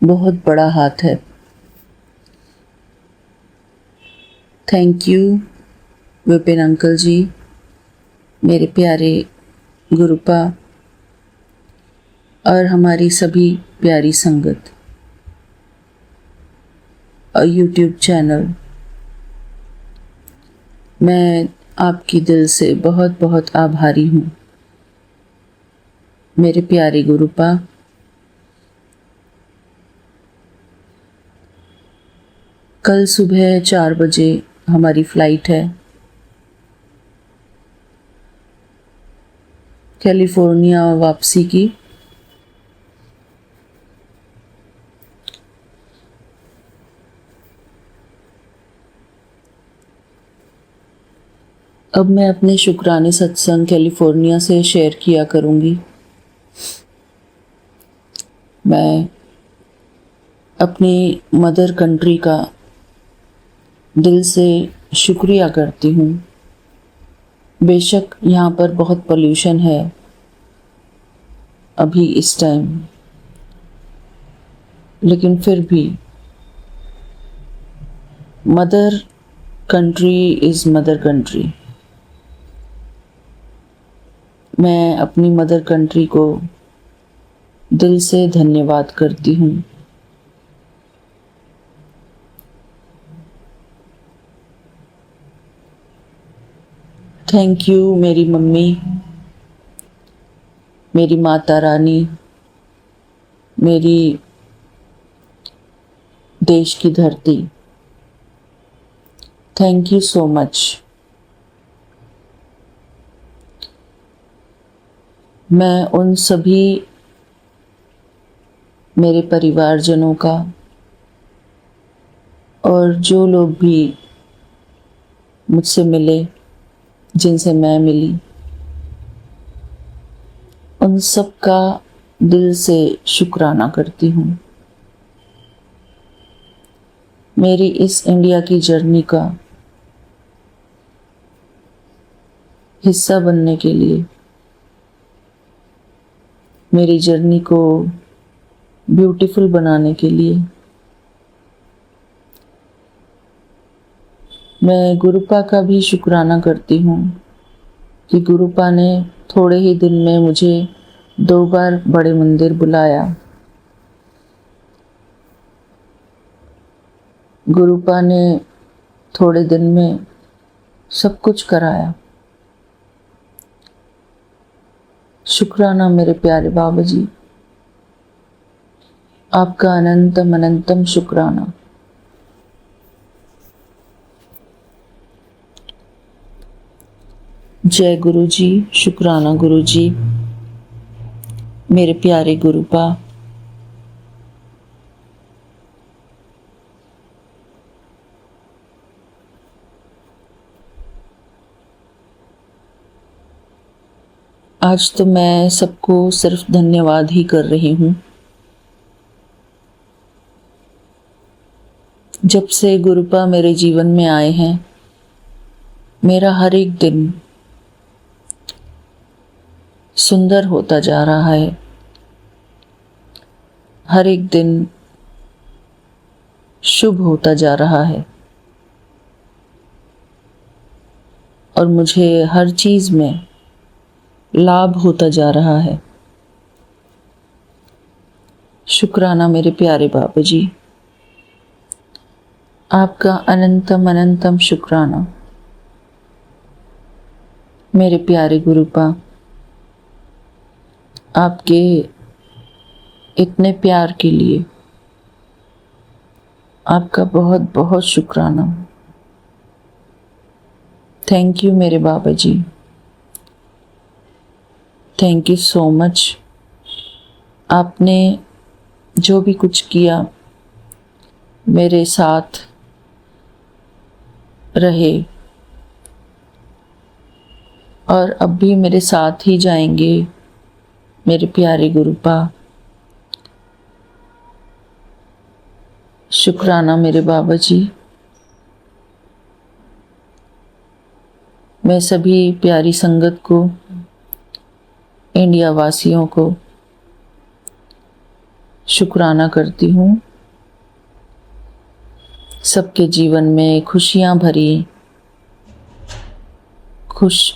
बहुत बड़ा हाथ है। थैंक यू विपिन अंकल जी, मेरे प्यारे गुरुपा और हमारी सभी प्यारी संगत और YouTube चैनल। मैं आपकी दिल से बहुत बहुत आभारी हूँ मेरे प्यारे गुरुपा। कल सुबह 4 बजे हमारी फ़्लाइट है कैलिफोर्निया वापसी की। अब मैं अपने शुक्राने सत्संग कैलिफोर्निया से शेयर किया करूँगी। मैं अपनी मदर कंट्री का दिल से शुक्रिया करती हूँ। बेशक यहाँ पर बहुत पोल्यूशन है अभी इस टाइम, लेकिन फिर भी mother country is mother country. मैं अपनी मदर कंट्री को दिल से धन्यवाद करती हूँ। थैंक यू मेरी मम्मी, मेरी माता रानी, मेरी देश की धरती। Thank you so much. मैं उन सभी मेरे परिवारजनों का और जो लोग भी मुझसे मिले, जिनसे मैं मिली, उन सब का दिल से शुक्राना करती हूँ। मेरी इस इंडिया की जर्नी का हिस्सा बनने के लिए, मेरी जर्नी को ब्यूटीफुल बनाने के लिए मैं गुरुपा का भी शुक्राना करती हूँ कि गुरुपा ने थोड़े ही दिन में मुझे 2 बार बड़े मंदिर बुलाया। गुरुपा ने थोड़े दिन में सब कुछ कराया। शुक्राना मेरे प्यारे बाबा जी, आपका अनंतम अनंतम शुक्राना। जय गुरु जी, शुक्राना गुरु जी, मेरे प्यारे गुरुपा। आज तो मैं सबको सिर्फ धन्यवाद ही कर रही हूँ। जब से गुरुपा मेरे जीवन में आए हैं, मेरा हर एक दिन सुंदर होता जा रहा है। हर एक दिन शुभ होता जा रहा है और मुझे हर चीज में लाभ होता जा रहा है। शुक्राना मेरे प्यारे बाबा जी, आपका अनंतम अनंतम शुक्राना। मेरे प्यारे गुरुपा, आपके इतने प्यार के लिए आपका बहुत बहुत शुक्राना। थैंक यू मेरे बाबा जी, थैंक यू सो मच। आपने जो भी कुछ किया मेरे साथ रहे और अब भी मेरे साथ ही जाएंगे मेरे प्यारे गुरुपा। शुक्राना मेरे बाबा जी। मैं सभी प्यारी संगत को, इंडिया वासियों को शुक्राना करती हूँ। सबके जीवन में खुशियाँ भरी, खुश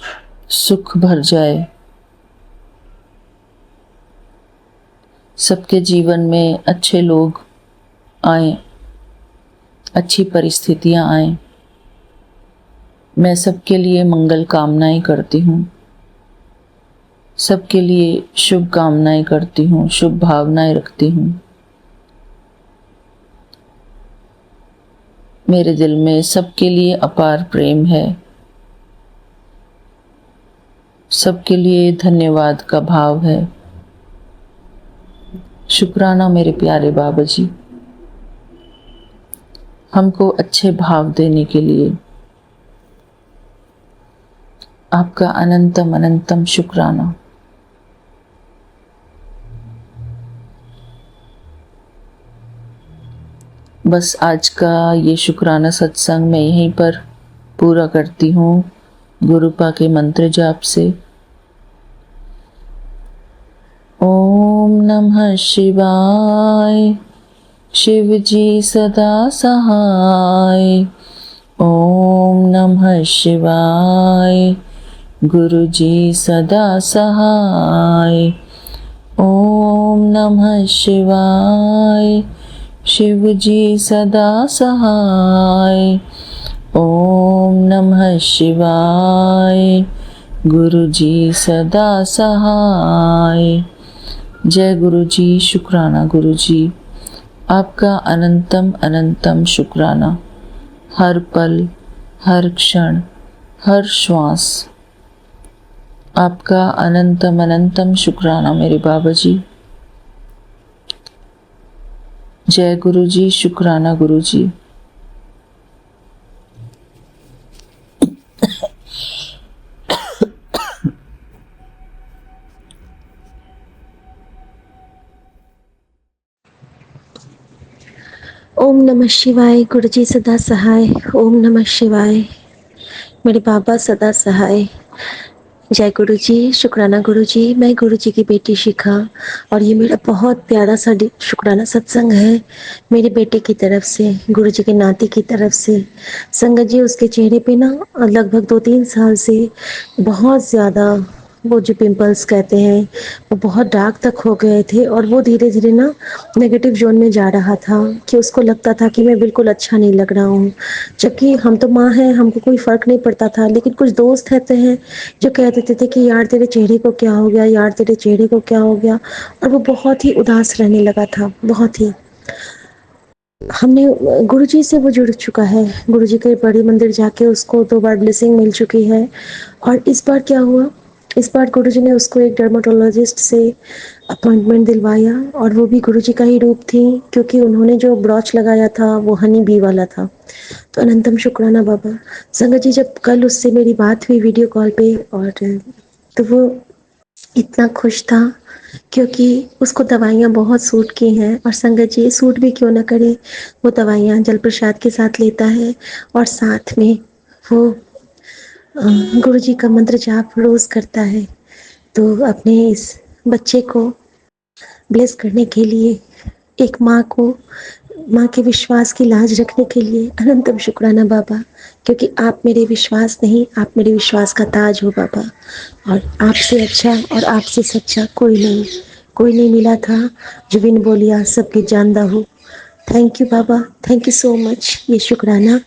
सुख भर जाए। सबके जीवन में अच्छे लोग आए, अच्छी परिस्थितियाँ आए। मैं सबके लिए मंगल कामनाएं करती हूँ, सबके लिए शुभ कामनाएं करती हूँ, शुभ भावनाएं रखती हूँ। मेरे दिल में सबके लिए अपार प्रेम है, सबके लिए धन्यवाद का भाव है। शुक्राना मेरे प्यारे बाबा जी, हमको अच्छे भाव देने के लिए आपका अनंतम अनंतम शुक्राना। बस आज का ये शुक्राना सत्संग मैं यहीं पर पूरा करती हूँ गुरुपा के मंत्र जाप से। ओम नमः शिवाय, शिव जी सदा सहाय। ओम नमः शिवाय, गुरु जी सदा सहाय। ओम नमः शिवाय, शिव जी सदा सहाय। ओम नमः शिवाय। गुरु जी सदा सहाय। जय गुरु जी। शुक्राना गुरु जी, आपका अनंतम अनंतम शुक्राना। हर पल, हर क्षण, हर श्वास आपका अनंतम अनंतम शुक्राना मेरे बाबा जी। जय गुरु जी। शुक्राना गुरु जी। ओम नमः शिवाय। गुरु जी सदा सहाय। ओम नमः शिवाय। मेरे बाबा सदा सहाय। जय गुरु जी। शुक्राना गुरु जी। मैं गुरु जी की बेटी शिखा और ये मेरा बहुत प्यारा सा शुक्राना सत्संग है मेरे बेटे की तरफ से, गुरु जी के नाती की तरफ से। संगत जी, उसके चेहरे पे ना लगभग 2-3 साल से बहुत ज़्यादा वो जो पिंपल्स कहते हैं वो बहुत डार्क तक हो गए थे और वो धीरे धीरे ना नेगेटिव जोन में जा रहा था कि उसको लगता था कि मैं बिल्कुल अच्छा नहीं लग रहा हूँ, जबकि हम तो माँ हैं, हमको कोई फ़र्क नहीं पड़ता था। लेकिन कुछ दोस्त रहते हैं जो कह देते थे कि यार तेरे चेहरे को क्या हो गया, यार तेरे चेहरे को क्या हो गया, और वो बहुत ही उदास रहने लगा था, बहुत ही। हमने गुरु जी से वो जुड़ चुका है, गुरु जी के बड़े मंदिर जाके उसको 2 बार ब्लेसिंग मिल चुकी है। और इस बार क्या हुआ, इस बार गुरु जी ने उसको एक डर्माटोलॉजिस्ट से अपॉइंटमेंट दिलवाया और वो भी गुरु जी का ही रूप थी, क्योंकि उन्होंने जो ब्रॉच लगाया था वो हनी बी वाला था। तो अनंतम शुक्राना बाबा। संगत जी, जब कल उससे मेरी बात हुई वीडियो कॉल पे, और तो वो इतना खुश था क्योंकि उसको दवाइयाँ बहुत सूट की हैं। और संगत जी, सूट भी क्यों ना करे, वो दवाइयाँ जल प्रसाद के साथ लेता है और साथ में वो गुरु जी का मंत्र जाप रोज करता है। तो अपने इस बच्चे को ब्लेस करने के लिए, एक माँ को, माँ के विश्वास की लाज रखने के लिए अनंतम शुक्राना बाबा, क्योंकि आप मेरे विश्वास नहीं, आप मेरे विश्वास का ताज हो बाबा। और आपसे अच्छा और आपसे सच्चा कोई नहीं मिला था जो बिन बोलिया सबके जानदा हो। Thank you Baba, thank you so much. ये शुक्राना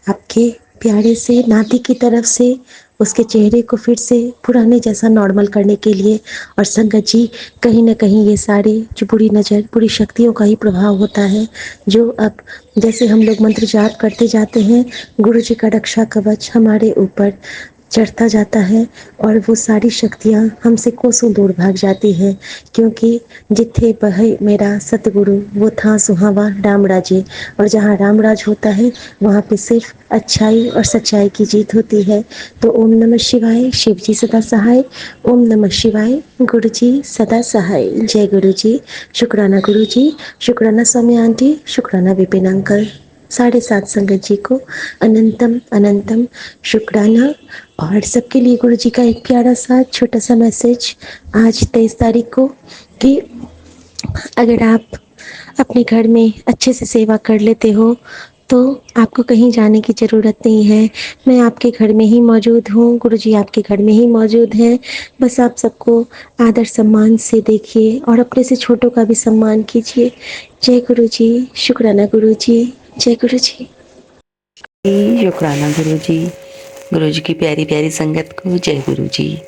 आपके प्यारे से नाती की तरफ से उसके चेहरे को फिर से पुराने जैसा नॉर्मल करने के लिए। और संगत जी, कहीं ना कहीं ये सारे जो बुरी नज़र, बुरी शक्तियों का ही प्रभाव होता है, जो अब जैसे हम लोग मंत्र जाप करते जाते हैं, गुरु जी का रक्षा कवच हमारे ऊपर चढ़ता जाता है और वो सारी शक्तियाँ हमसे कोसों दूर भाग जाती है, क्योंकि जिथे बहे मेरा सतगुरु वो था सुहावा राम राजे। और जहाँ राम राज होता है वहाँ पे सिर्फ अच्छाई और सच्चाई की जीत होती है। तो ओम नमः शिवाय। शिव जी सदा सहाय। ओम नमः शिवाय। गुरु जी सदा सहाय। जय गुरु जी। शुक्राना गुरु जी। शुक्राना स्वामी आंटी। शुक्राना विपिन अंकल। 7:30 संगत जी को अनंतम अनंतम शुक्राना। और सबके लिए गुरु जी का एक प्यारा सा छोटा सा मैसेज आज 23 तारीख को, कि अगर आप अपने घर में अच्छे से सेवा कर लेते हो तो आपको कहीं जाने की ज़रूरत नहीं है। मैं आपके घर में ही मौजूद हूँ, गुरु जी आपके घर में ही मौजूद हैं। बस आप सबको आदर सम्मान से देखिए और अपने से छोटों का भी सम्मान कीजिए। जय गुरु जी। शुक्राना गुरु जी। जय गुरु जी। शुक्राना गुरु जी। गुरु जी की प्यारी प्यारी संगत को जय गुरु जी।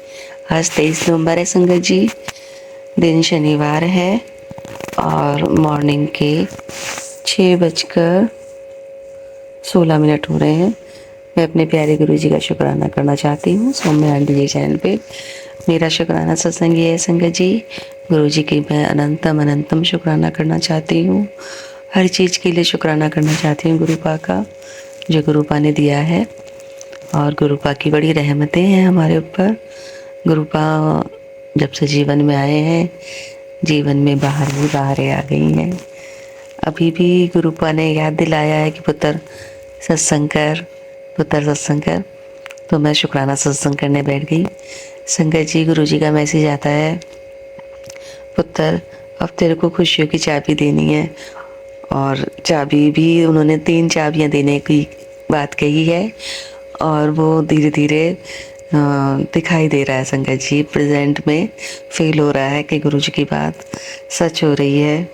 आज 23 नवंबर है संगत जी, दिन शनिवार है और मॉर्निंग के 6:16 हो रहे हैं। मैं अपने प्यारे गुरु जी का शुक्राना करना चाहती हूँ सौम्य आंटी जी चैनल पे। मेरा शुक्राना सत्संग ये है संगत जी, गुरु जी की मैं अनंतम अनंतम शुक्राना करना चाहती हूँ। हर चीज़ के लिए शुक्राना करना चाहती हूँ गुरुपा का, जो गुरुपा ने दिया है। और गुरुपा की बड़ी रहमतें हैं हमारे ऊपर। गुरुपा जब से जीवन में आए हैं, जीवन में बाहर ही बाहरें आ गई हैं। अभी भी गुरुपा ने याद दिलाया है कि पुत्र सत्संग कर, पुत्र सत्संग कर, तो मैं शुक्राना सत्संग करने बैठ गई। संगत जी, गुरु जी का मैसेज आता है, पुत्र अब तेरे को खुशियों की चाबी देनी है। और चाबी भी उन्होंने 3 चाबियां देने की बात कही है और वो धीरे धीरे दिखाई दे रहा है संगत जी। प्रेजेंट में फील हो रहा है कि गुरु जी की बात सच हो रही है।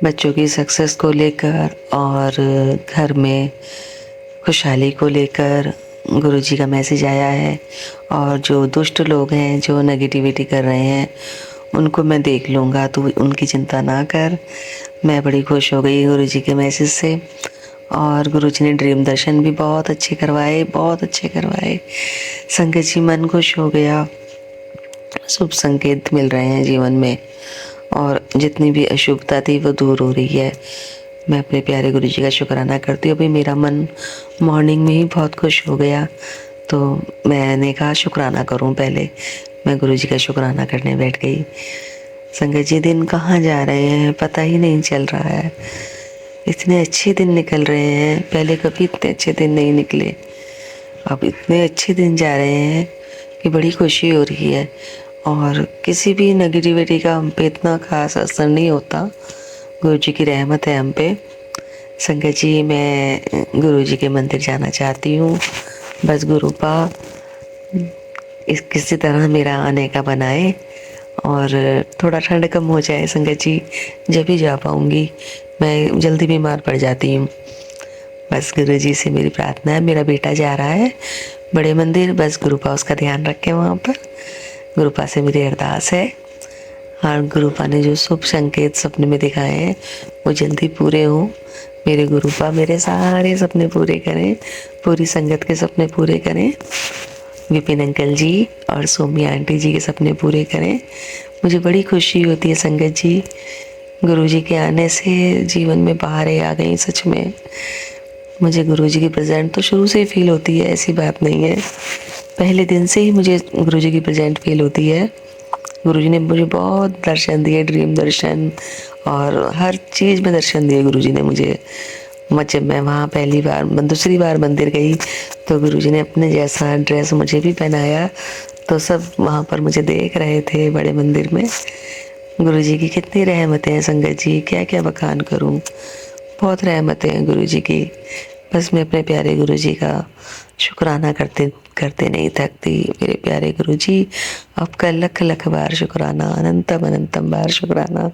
बच्चों की सक्सेस को लेकर और घर में खुशहाली को लेकर गुरुजी का मैसेज आया है, और जो दुष्ट लोग हैं जो नेगेटिविटी कर रहे हैं उनको मैं देख लूँगा, तो उनकी चिंता ना कर। मैं बड़ी खुश हो गई गुरुजी के मैसेज से। और गुरुजी ने ड्रीम दर्शन भी बहुत अच्छे करवाए, बहुत अच्छे करवाए। संगत जी, मन खुश हो गया। शुभ संकेत मिल रहे हैं जीवन में, और जितनी भी अशुभता थी वो दूर हो रही है। मैं अपने प्यारे गुरुजी का शुक्राना करती हूँ। अभी मेरा मन मॉर्निंग में ही बहुत खुश हो गया, तो मैंने कहा शुक्राना करूँ पहले। मैं गुरुजी का शुक्राना करने बैठ गई। संगत जी, दिन कहाँ जा रहे हैं पता ही नहीं चल रहा है। इतने अच्छे दिन निकल रहे हैं, पहले कभी इतने अच्छे दिन नहीं निकले। अब इतने अच्छे दिन जा रहे हैं कि बड़ी खुशी हो रही है। और किसी भी नेगेटिविटी का हम पे इतना खास असर नहीं होता। गुरुजी की रहमत है हम पे। संगत जी, मैं गुरुजी के मंदिर जाना चाहती हूँ। बस गुरुपा इस किसी तरह मेरा आने का बनाए, और थोड़ा ठंड कम हो जाए संगत जी, जब भी जा पाऊँगी। मैं जल्दी बीमार पड़ जाती हूँ। बस गुरुजी से मेरी प्रार्थना है। मेरा बेटा जा रहा है बड़े मंदिर, बस गुरुपा उसका ध्यान रखें वहाँ पर। गुरुपा से मेरी अरदास है। और गुरुपा ने जो शुभ संकेत सपने में दिखाए हैं वो जल्दी पूरे हों। मेरे गुरुपा मेरे सारे सपने पूरे करें, पूरी संगत के सपने पूरे करें। विपिन अंकल जी और सोमी आंटी जी के सपने पूरे करें। मुझे बड़ी खुशी होती है संगत जी, गुरुजी के आने से जीवन में बहारें आ गई। सच में मुझे गुरुजी की प्रेजेंट तो शुरू से ही फील होती है, ऐसी बात नहीं है। पहले दिन से ही मुझे गुरुजी की प्रेजेंट फील होती है। गुरुजी ने मुझे बहुत दर्शन दिए, ड्रीम दर्शन, और हर चीज़ में दर्शन दिए गुरुजी ने मुझे। जब मैं वहाँ दूसरी बार मंदिर गई तो गुरुजी ने अपने जैसा ड्रेस मुझे भी पहनाया, तो सब वहाँ पर मुझे देख रहे थे बड़े मंदिर में। गुरुजी की कितनी रहमतें हैं संगत जी, क्या क्या बखान करूँ। बहुत रहमतें हैं गुरुजी की। बस मैं अपने प्यारे गुरुजी का शुक्राना करते करते नहीं थकती। मेरे प्यारे गुरुजी, आपका लख लख बार शुक्राना, अनंतम अनंतम बार शुक्राना।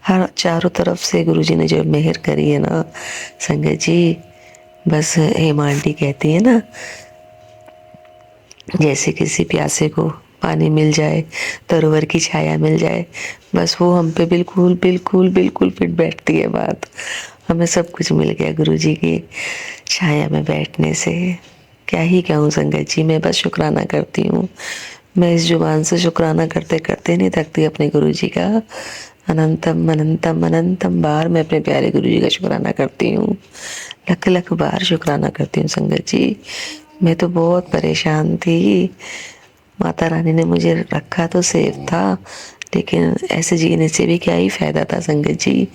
हर चारों तरफ से गुरुजी ने जो मेहर करी है ना संगत जी, बस हेमा आंटी कहती है ना, जैसे किसी प्यासे को पानी मिल जाए, तरोवर की छाया मिल जाए, बस वो हम पे बिल्कुल बिल्कुल बिल्कुल फिट बैठती है बात। हमें सब कुछ मिल गया गुरुजी की छाया में बैठने से। क्या ही कहूँ संगत जी, मैं बस शुक्राना करती हूँ। मैं इस जुबान से शुक्राना करते करते नहीं थकती अपने गुरुजी का। अनंतम अनंतम अनंतम बार मैं अपने प्यारे गुरुजी का शुक्राना करती हूँ। लख लख बार शुक्राना करती हूँ संगत जी। मैं तो बहुत परेशान थी। माता रानी ने मुझे रखा तो सेफ था, लेकिन ऐसे जीने से भी क्या ही फ़ायदा था संगत जी,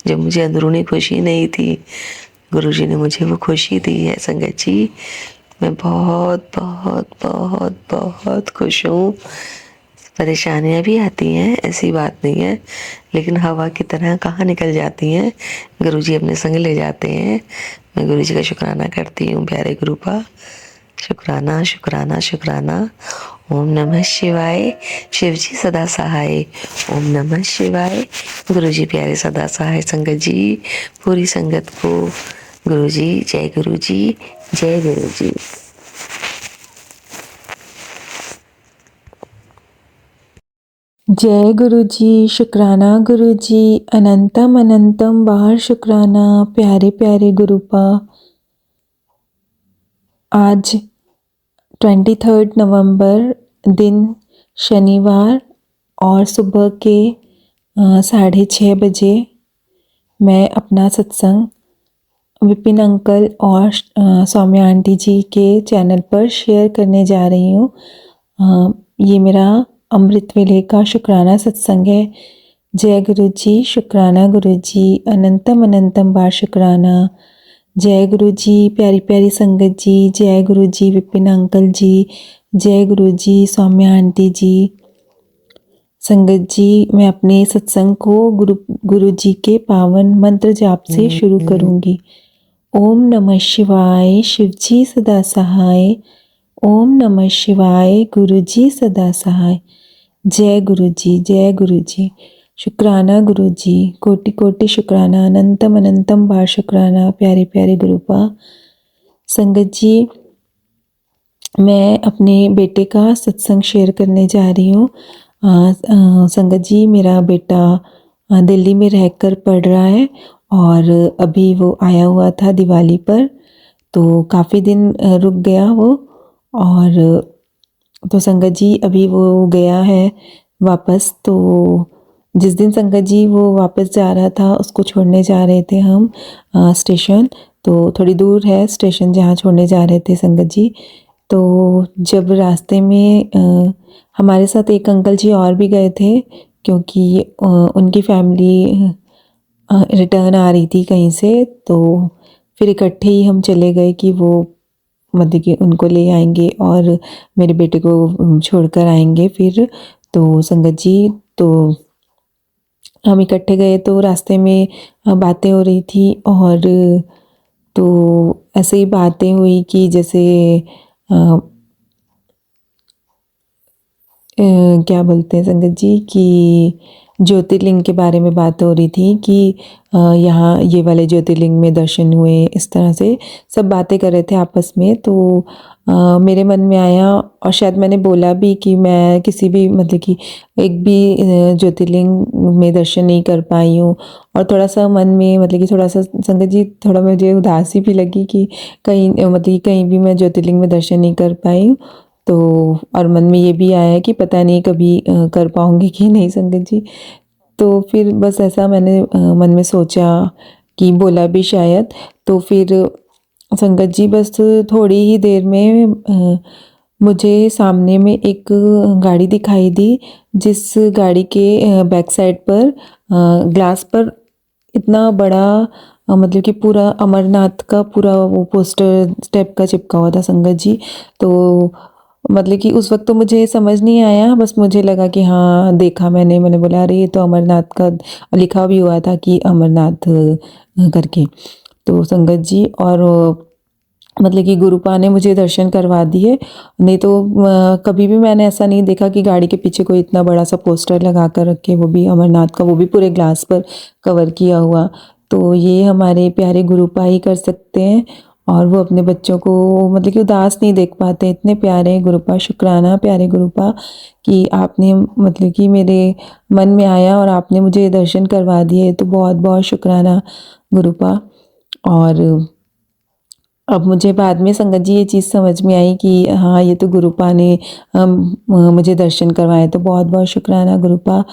जब मुझे अंदरूनी खुशी नहीं थी। गुरुजी ने मुझे वो खुशी दी है संगत जी। मैं बहुत बहुत बहुत बहुत खुश हूँ। परेशानियाँ भी आती हैं, ऐसी बात नहीं है, लेकिन हवा की तरह कहाँ निकल जाती हैं, गुरुजी अपने संग ले जाते हैं। मैं गुरुजी का शुक्राना करती हूँ प्यारे गुरुपा। शुक्राना शुक्राना शुक्राना। ओम नमः शिवाय। शिवजी सदा सहाय। ओम नमः शिवाय। गुरुजी प्यारे सदा सहाय। संगत जी, पूरी संगत को गुरुजी जय गुरुजी, जय गुरुजी। जय गुरु जी, शुक्राना गुरु जी, अनंतम अनंतम बार शुक्राना प्यारे प्यारे गुरुपा। आज 23 नवंबर, दिन शनिवार, और सुबह के 6:30 बजे मैं अपना सत्संग विपिन अंकल और सौम्या आंटी जी के चैनल पर शेयर करने जा रही हूँ। ये मेरा अमृत वेले का शुक्राना सत्संग है। जय गुरु जी, शुक्राना गुरु जी, अनंतम अनंतम बार शुक्राना। जय गुरु जी प्यारी प्यारी संगत जी, जय गुरु जी विपिन अंकल जी, जय गुरु जी सौम्या आंटी जी। संगत जी, मैं अपने सत्संग को गुरु जी के पावन मंत्र जाप से शुरू करूंगी। ओम नमः शिवाय, शिवजी सदा सहाय। ओम नमः शिवाय, गुरु जी सदा सहाय। जय गुरु जी, जय गुरु जी। शुक्राना गुरु जी, कोटि कोटि शुक्राना, अनंतम अनंतम बार शुक्राना प्यारे प्यारे गुरुपा। संगत जी, मैं अपने बेटे का सत्संग शेयर करने जा रही हूँ। संगत जी, मेरा बेटा दिल्ली में रहकर पढ़ रहा है और अभी वो आया हुआ था दिवाली पर, तो काफ़ी दिन रुक गया वो। और तो संगत जी अभी वो गया है वापस। तो जिस दिन संगत जी वो वापस जा रहा था, उसको छोड़ने जा रहे थे हम स्टेशन। तो थोड़ी दूर है स्टेशन जहाँ छोड़ने जा रहे थे संगत जी। तो जब रास्ते में हमारे साथ एक अंकल जी और भी गए थे, क्योंकि उनकी फैमिली रिटर्न आ रही थी कहीं से। तो फिर इकट्ठे ही हम चले गए कि वो मतलब कि उनको ले आएंगे और मेरे बेटे को छोड़कर आएंगे फिर। तो संगत जी, तो हम इकट्ठे गए तो रास्ते में बातें हो रही थी। और तो ऐसे ही बातें हुई कि जैसे क्या बोलते हैं संगत जी कि ज्योतिर्लिंग के बारे में बात हो रही थी कि यहाँ ये वाले ज्योतिर्लिंग में दर्शन हुए, इस तरह से सब बातें कर रहे थे आपस में। तो मेरे मन में आया और शायद मैंने बोला भी कि मैं किसी भी मतलब कि एक भी ज्योतिर्लिंग में दर्शन नहीं कर पाई हूँ। और थोड़ा सा मन में मतलब कि थोड़ा सा संगत जी थोड़ा मुझे उदासी भी लगी कि कहीं मतलब कि कहीं भी मैं ज्योतिर्लिंग में दर्शन नहीं कर पाई हूँ। तो और मन में ये भी आया कि पता नहीं कभी कर पाऊँगी कि नहीं संगत जी। तो फिर बस ऐसा मैंने मन में सोचा कि बोला भी शायद। तो फिर संगत जी बस थोड़ी ही देर में मुझे सामने में एक गाड़ी दिखाई दी, जिस गाड़ी के बैक साइड पर ग्लास पर इतना बड़ा मतलब कि पूरा अमरनाथ का पूरा वो पोस्टर टाइप का चिपका हुआ था संगत जी। तो मतलब कि उस वक्त तो मुझे समझ नहीं आया, बस मुझे लगा कि हाँ देखा मैंने बोला अरे ये तो अमरनाथ का लिखा भी हुआ था कि अमरनाथ करके। तो संगत जी और मतलब कि गुरुपा ने मुझे दर्शन करवा दिए। नहीं तो कभी भी मैंने ऐसा नहीं देखा कि गाड़ी के पीछे कोई इतना बड़ा सा पोस्टर लगा कर रखे, वो भी अमरनाथ का, वो भी पूरे ग्लास पर कवर किया हुआ। तो ये हमारे प्यारे गुरुपा ही कर सकते हैं और वो अपने बच्चों को मतलब कि उदास नहीं देख पाते। इतने प्यारे गुरुपा, शुक्राना प्यारे गुरुपा कि आपने मतलब कि मेरे मन में आया और आपने मुझे दर्शन करवा दिए। तो बहुत बहुत शुक्राना गुरुपा। और अब मुझे बाद में संगत जी ये चीज़ समझ में आई कि हाँ ये तो गुरुपा ने मुझे दर्शन करवाए। तो बहुत बहुत शुक्राना गुरुपा।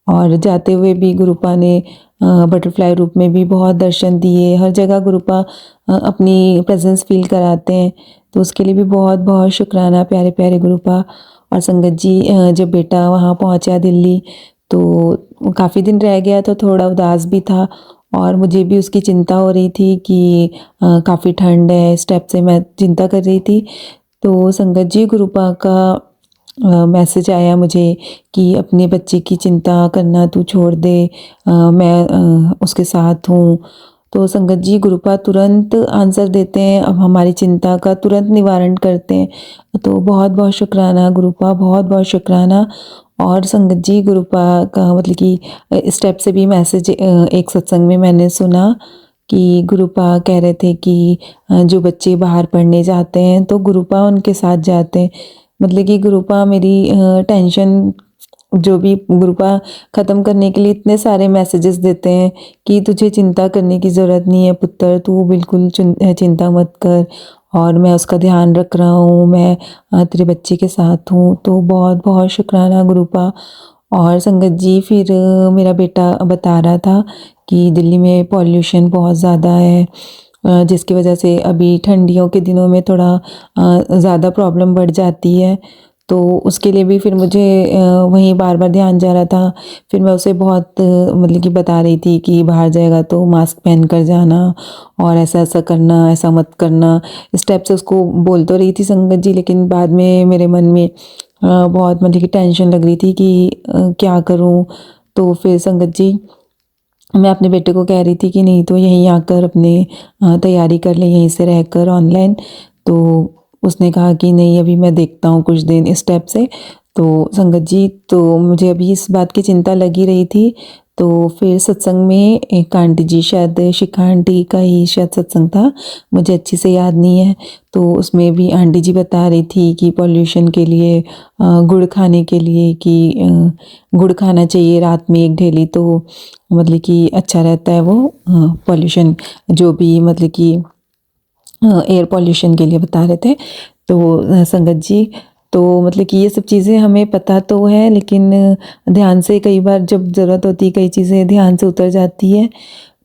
और जाते हुए भी गुरुपा ने बटरफ्लाई रूप में भी बहुत दर्शन दिए। हर जगह गुरुपा अपनी प्रेजेंस फील कराते हैं। तो उसके लिए भी बहुत बहुत शुक्राना प्यारे प्यारे गुरुपा। और संगत जी जब बेटा वहाँ पहुँचा दिल्ली, तो काफ़ी दिन रह गया तो थोड़ा उदास भी था और मुझे भी उसकी चिंता हो रही थी कि काफ़ी ठंड है, स्टेप से मैं चिंता कर रही थी। तो संगत जी गुरुपा का मैसेज आया मुझे कि अपने बच्चे की चिंता करना तू छोड़ दे, मैं उसके साथ हूँ। तो संगत जी गुरुपा तुरंत आंसर देते हैं, अब हमारी चिंता का तुरंत निवारण करते हैं। तो बहुत बहुत शुक्राना गुरुपा, बहुत बहुत शुक्राना। और संगत जी गुरुपा का मतलब कि स्टेप से भी मैसेज एक सत्संग में मैंने सुना कि गुरुपा कह रहे थे कि जो बच्चे बाहर पढ़ने जाते हैं तो गुरुपा उनके साथ जाते हैं। मतलब कि गुरुपा मेरी टेंशन जो भी गुरुपा ख़त्म करने के लिए इतने सारे मैसेजेस देते हैं कि तुझे चिंता करने की ज़रूरत नहीं है पुत्र, तू बिल्कुल चिंता मत कर और मैं उसका ध्यान रख रहा हूँ, मैं तेरे बच्चे के साथ हूँ। तो बहुत बहुत शुक्राना गुरुपा। और संगत जी फिर मेरा बेटा बता रहा था कि दिल्ली में पॉल्यूशन बहुत ज़्यादा है, जिसकी वजह से अभी ठंडियों के दिनों में थोड़ा ज़्यादा प्रॉब्लम बढ़ जाती है। तो उसके लिए भी फिर मुझे वहीं बार बार ध्यान जा रहा था। फिर मैं उसे बहुत मतलब कि बता रही थी कि बाहर जाएगा तो मास्क पहन कर जाना और ऐसा ऐसा करना, ऐसा मत करना। इस टाइप से उसको बोल तो रही थी संगत जी, लेकिन बाद में मेरे मन में बहुत मतलब कि टेंशन लग रही थी कि क्या करूं। तो फिर संगत जी मैं अपने बेटे को कह रही थी कि नहीं तो यहीं आकर अपने तैयारी कर ले यहीं से रहकर ऑनलाइन। तो उसने कहा कि नहीं अभी मैं देखता हूँ कुछ दिन इस टाइप से। तो संगत जी तो मुझे अभी इस बात की चिंता लगी रही थी। तो फिर सत्संग में एक आंटी जी, शायद शिखा आंटी का ही शायद सत्संग था, मुझे अच्छी से याद नहीं है। तो उसमें भी आंटी जी बता रही थी कि पॉल्यूशन के लिए गुड़ खाने के लिए कि गुड़ खाना चाहिए रात में एक ढेली, तो मतलब कि अच्छा रहता है वो पॉल्यूशन जो भी मतलब कि एयर पॉल्यूशन के लिए बता रहे थे। तो संगत जी, तो मतलब कि ये सब चीज़ें हमें पता तो है, लेकिन ध्यान से कई बार जब ज़रूरत होती है कई चीज़ें ध्यान से उतर जाती है।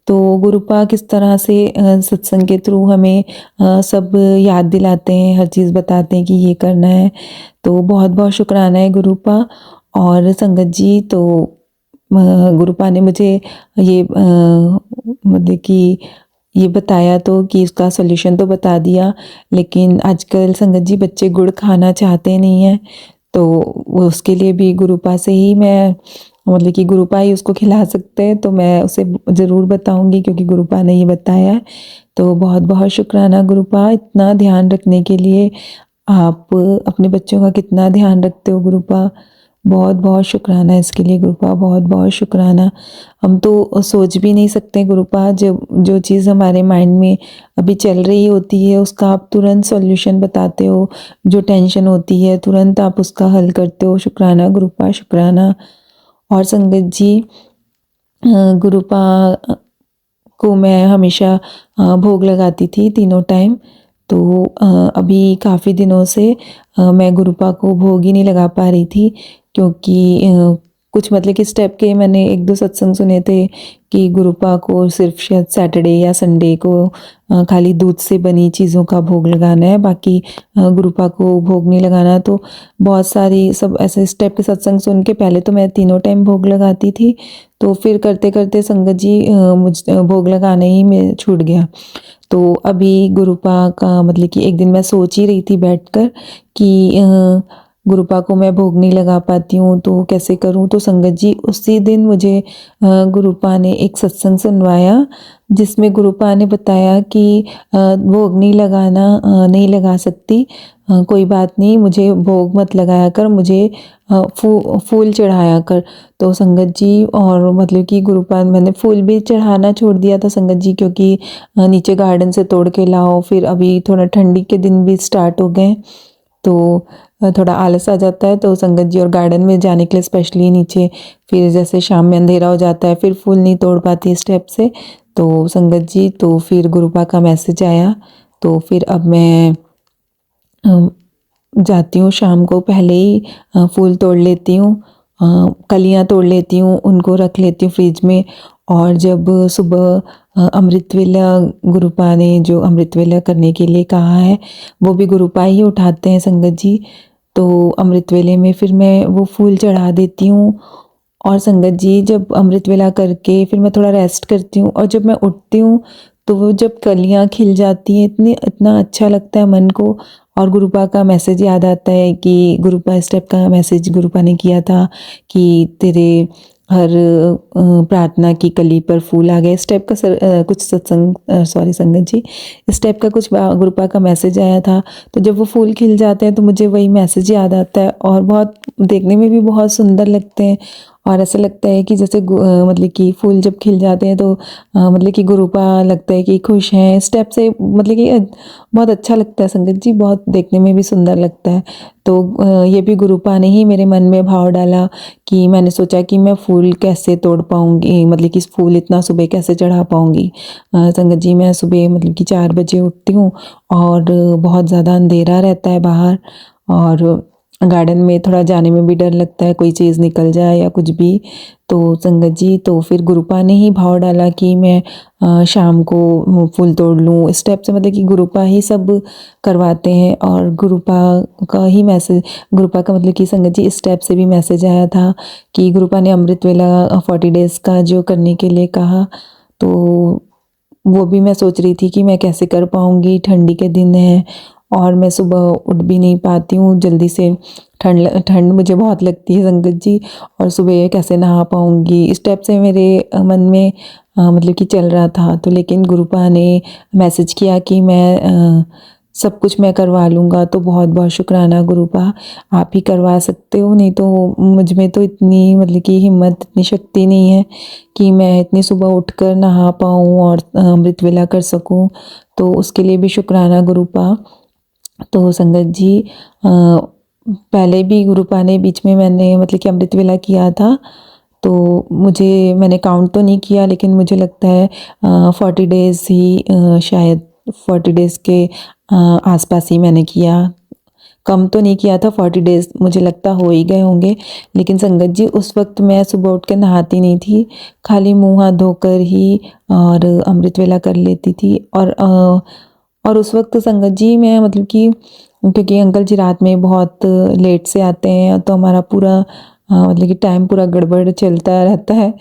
तो गुरुपा किस तरह से सत्संग के थ्रू हमें सब याद दिलाते हैं, हर चीज़ बताते हैं कि ये करना है। तो बहुत बहुत शुक्राना है गुरुपा। और संगत जी, तो गुरुपा ने मुझे ये मतलब कि ये बताया तो कि इसका सॉल्यूशन तो बता दिया, लेकिन आजकल संगत जी बच्चे गुड़ खाना चाहते नहीं हैं। तो वो उसके लिए भी गुरुपा से ही मैं मतलब कि गुरुपा ही उसको खिला सकते हैं, तो मैं उसे ज़रूर बताऊंगी क्योंकि गुरुपा ने ये बताया है। तो बहुत बहुत शुक्राना गुरुपा, इतना ध्यान रखने के लिए। आप अपने बच्चों का कितना ध्यान रखते हो गुरुपा, बहुत बहुत शुक्राना इसके लिए गुरुपा, बहुत बहुत शुक्राना। हम तो सोच भी नहीं सकते गुरुपा, जब जो चीज़ हमारे माइंड में अभी चल रही होती है उसका आप तुरंत सॉल्यूशन बताते हो, जो टेंशन होती है तुरंत आप उसका हल करते हो। शुक्राना गुरुपा, शुक्राना। और संगत जी, गुरुपा को मैं हमेशा भोग लगाती थी तीनों टाइम। तो अभी काफ़ी दिनों से मैं गुरुपा को भोग ही नहीं लगा पा रही थी, क्योंकि कुछ मतलब कि स्टेप के मैंने एक दो सत्संग सुने थे कि गुरुपा को सिर्फ शायद सैटरडे या संडे को खाली दूध से बनी चीज़ों का भोग लगाना है, बाकी गुरुपा को भोग नहीं लगाना। तो बहुत सारी सब ऐसे स्टेप के सत्संग सुन के पहले तो मैं तीनों टाइम भोग लगाती थी, तो फिर करते करते संगत जी मुझ भोग लगाने ही में छूट गया। तो अभी गुरुपा का मतलब कि एक दिन मैं सोच ही रही थी बैठकर कि गुरुपा को मैं भोग नहीं लगा पाती हूँ तो कैसे करूँ। तो संगत जी, उसी दिन मुझे गुरुपा ने एक सत्संग सुनवाया जिसमें गुरुपा ने बताया कि भोग नहीं लगाना, नहीं लगा सकती, कोई बात नहीं, मुझे भोग मत लगाया कर, मुझे फूल चढ़ाया कर। तो संगत जी, और मतलब कि गुरुपा मैंने फूल भी चढ़ाना छोड़ दिया था संगत जी, क्योंकि नीचे गार्डन से तोड़ के लाओ, फिर अभी थोड़ा ठंडी के दिन भी स्टार्ट हो गए तो थोड़ा आलस आ जाता है। तो संगत जी, और गार्डन में जाने के लिए स्पेशली नीचे फिर जैसे शाम में अंधेरा हो जाता है, फिर फूल नहीं तोड़ पाती स्टेप से। तो संगत जी, तो फिर गुरुपा का मैसेज आया, तो फिर अब मैं जाती हूँ शाम को, पहले ही फूल तोड़ लेती हूँ, कलियाँ तोड़ लेती हूँ, उनको रख लेती हूँ फ्रिज में। और जब सुबह अमृत वेला, गुरुपा ने जो अमृत वेला करने के लिए कहा है वो भी गुरुपा ही उठाते हैं संगत जी। तो अमृत वेले में फिर मैं वो फूल चढ़ा देती हूँ। और संगत जी, जब अमृत वेला करके फिर मैं थोड़ा रेस्ट करती हूँ, और जब मैं उठती हूँ तो वो जब कलियाँ खिल जाती हैं, इतना अच्छा लगता है मन को। और गुरुपा का मैसेज याद आता है कि गुरुपा स्टेप का मैसेज गुरुपा ने किया था कि तेरे हर प्रार्थना की कली पर फूल आ गए। स्टेप का कुछ सत्संग, सॉरी संगत जी, स्टेप का कुछ गुरुपा का मैसेज आया था। तो जब वो फूल खिल जाते हैं तो मुझे वही मैसेज याद आता है, और बहुत देखने में भी बहुत सुंदर लगते हैं। और ऐसा लगता है कि जैसे मतलब कि फूल जब खिल जाते हैं तो मतलब कि गुरुपा लगता है कि खुश हैं स्टेप से, मतलब कि बहुत अच्छा लगता है संगत जी, बहुत देखने में भी सुंदर लगता है। तो ये भी गुरुपा ने ही मेरे मन में भाव डाला कि मैंने सोचा कि मैं फूल कैसे तोड़ पाऊँगी, मतलब कि फूल इतना सुबह कैसे चढ़ा पाऊँगी। संगत जी, मैं सुबह मतलब कि 4 बजे उठती हूँ और बहुत ज़्यादा अंधेरा रहता है बाहर, और गार्डन में थोड़ा जाने में भी डर लगता है, कोई चीज़ निकल जाए या कुछ भी। तो संगत जी, तो फिर गुरुपा ने ही भाव डाला कि मैं शाम को फूल तोड़ लूँ स्टेप से, मतलब कि गुरुपा ही सब करवाते हैं। और गुरुपा का ही मैसेज, गुरुपा का मतलब कि संगत जी स्टेप से भी मैसेज आया था कि गुरुपा ने अमृत वेला 40 डेज़ का जो करने के लिए कहा। तो वो भी मैं सोच रही थी कि मैं कैसे कर पाऊँगी, ठंडी के दिन है और मैं सुबह उठ भी नहीं पाती हूँ जल्दी से, ठंड मुझे बहुत लगती है संगत जी, और सुबह कैसे नहा पाऊँगी इस टाइप से मेरे मन में मतलब कि चल रहा था। तो लेकिन गुरुपा ने मैसेज किया कि मैं सब कुछ मैं करवा लूँगा। तो बहुत बहुत शुक्राना गुरुपा, आप ही करवा सकते हो, नहीं तो मुझ में तो इतनी मतलब कि हिम्मत, इतनी शक्ति नहीं है कि मैं इतनी सुबह उठकर नहा पाऊँ और अमृत वेला कर सकूँ। तो उसके लिए भी शुक्राना गुरुपा। तो संगत जी पहले भी गुरुपा ने बीच में मैंने मतलब कि अमृत वेला किया था, तो मैंने काउंट तो नहीं किया, लेकिन मुझे लगता है 40 डेज़ ही शायद 40 डेज़ के आसपास ही मैंने किया, कम तो नहीं किया था। 40 डेज़ मुझे लगता हो ही गए होंगे। लेकिन संगत जी उस वक्त मैं सुबह उठ के नहाती नहीं थी, खाली मुँह हाथ धोकर ही और अमृत वेला कर लेती थी। और उस वक्त संगत जी मैं मतलब कि क्योंकि अंकल जी रात में बहुत लेट से आते हैं, तो हमारा पूरा मतलब कि टाइम पूरा गड़बड़ चलता रहता है।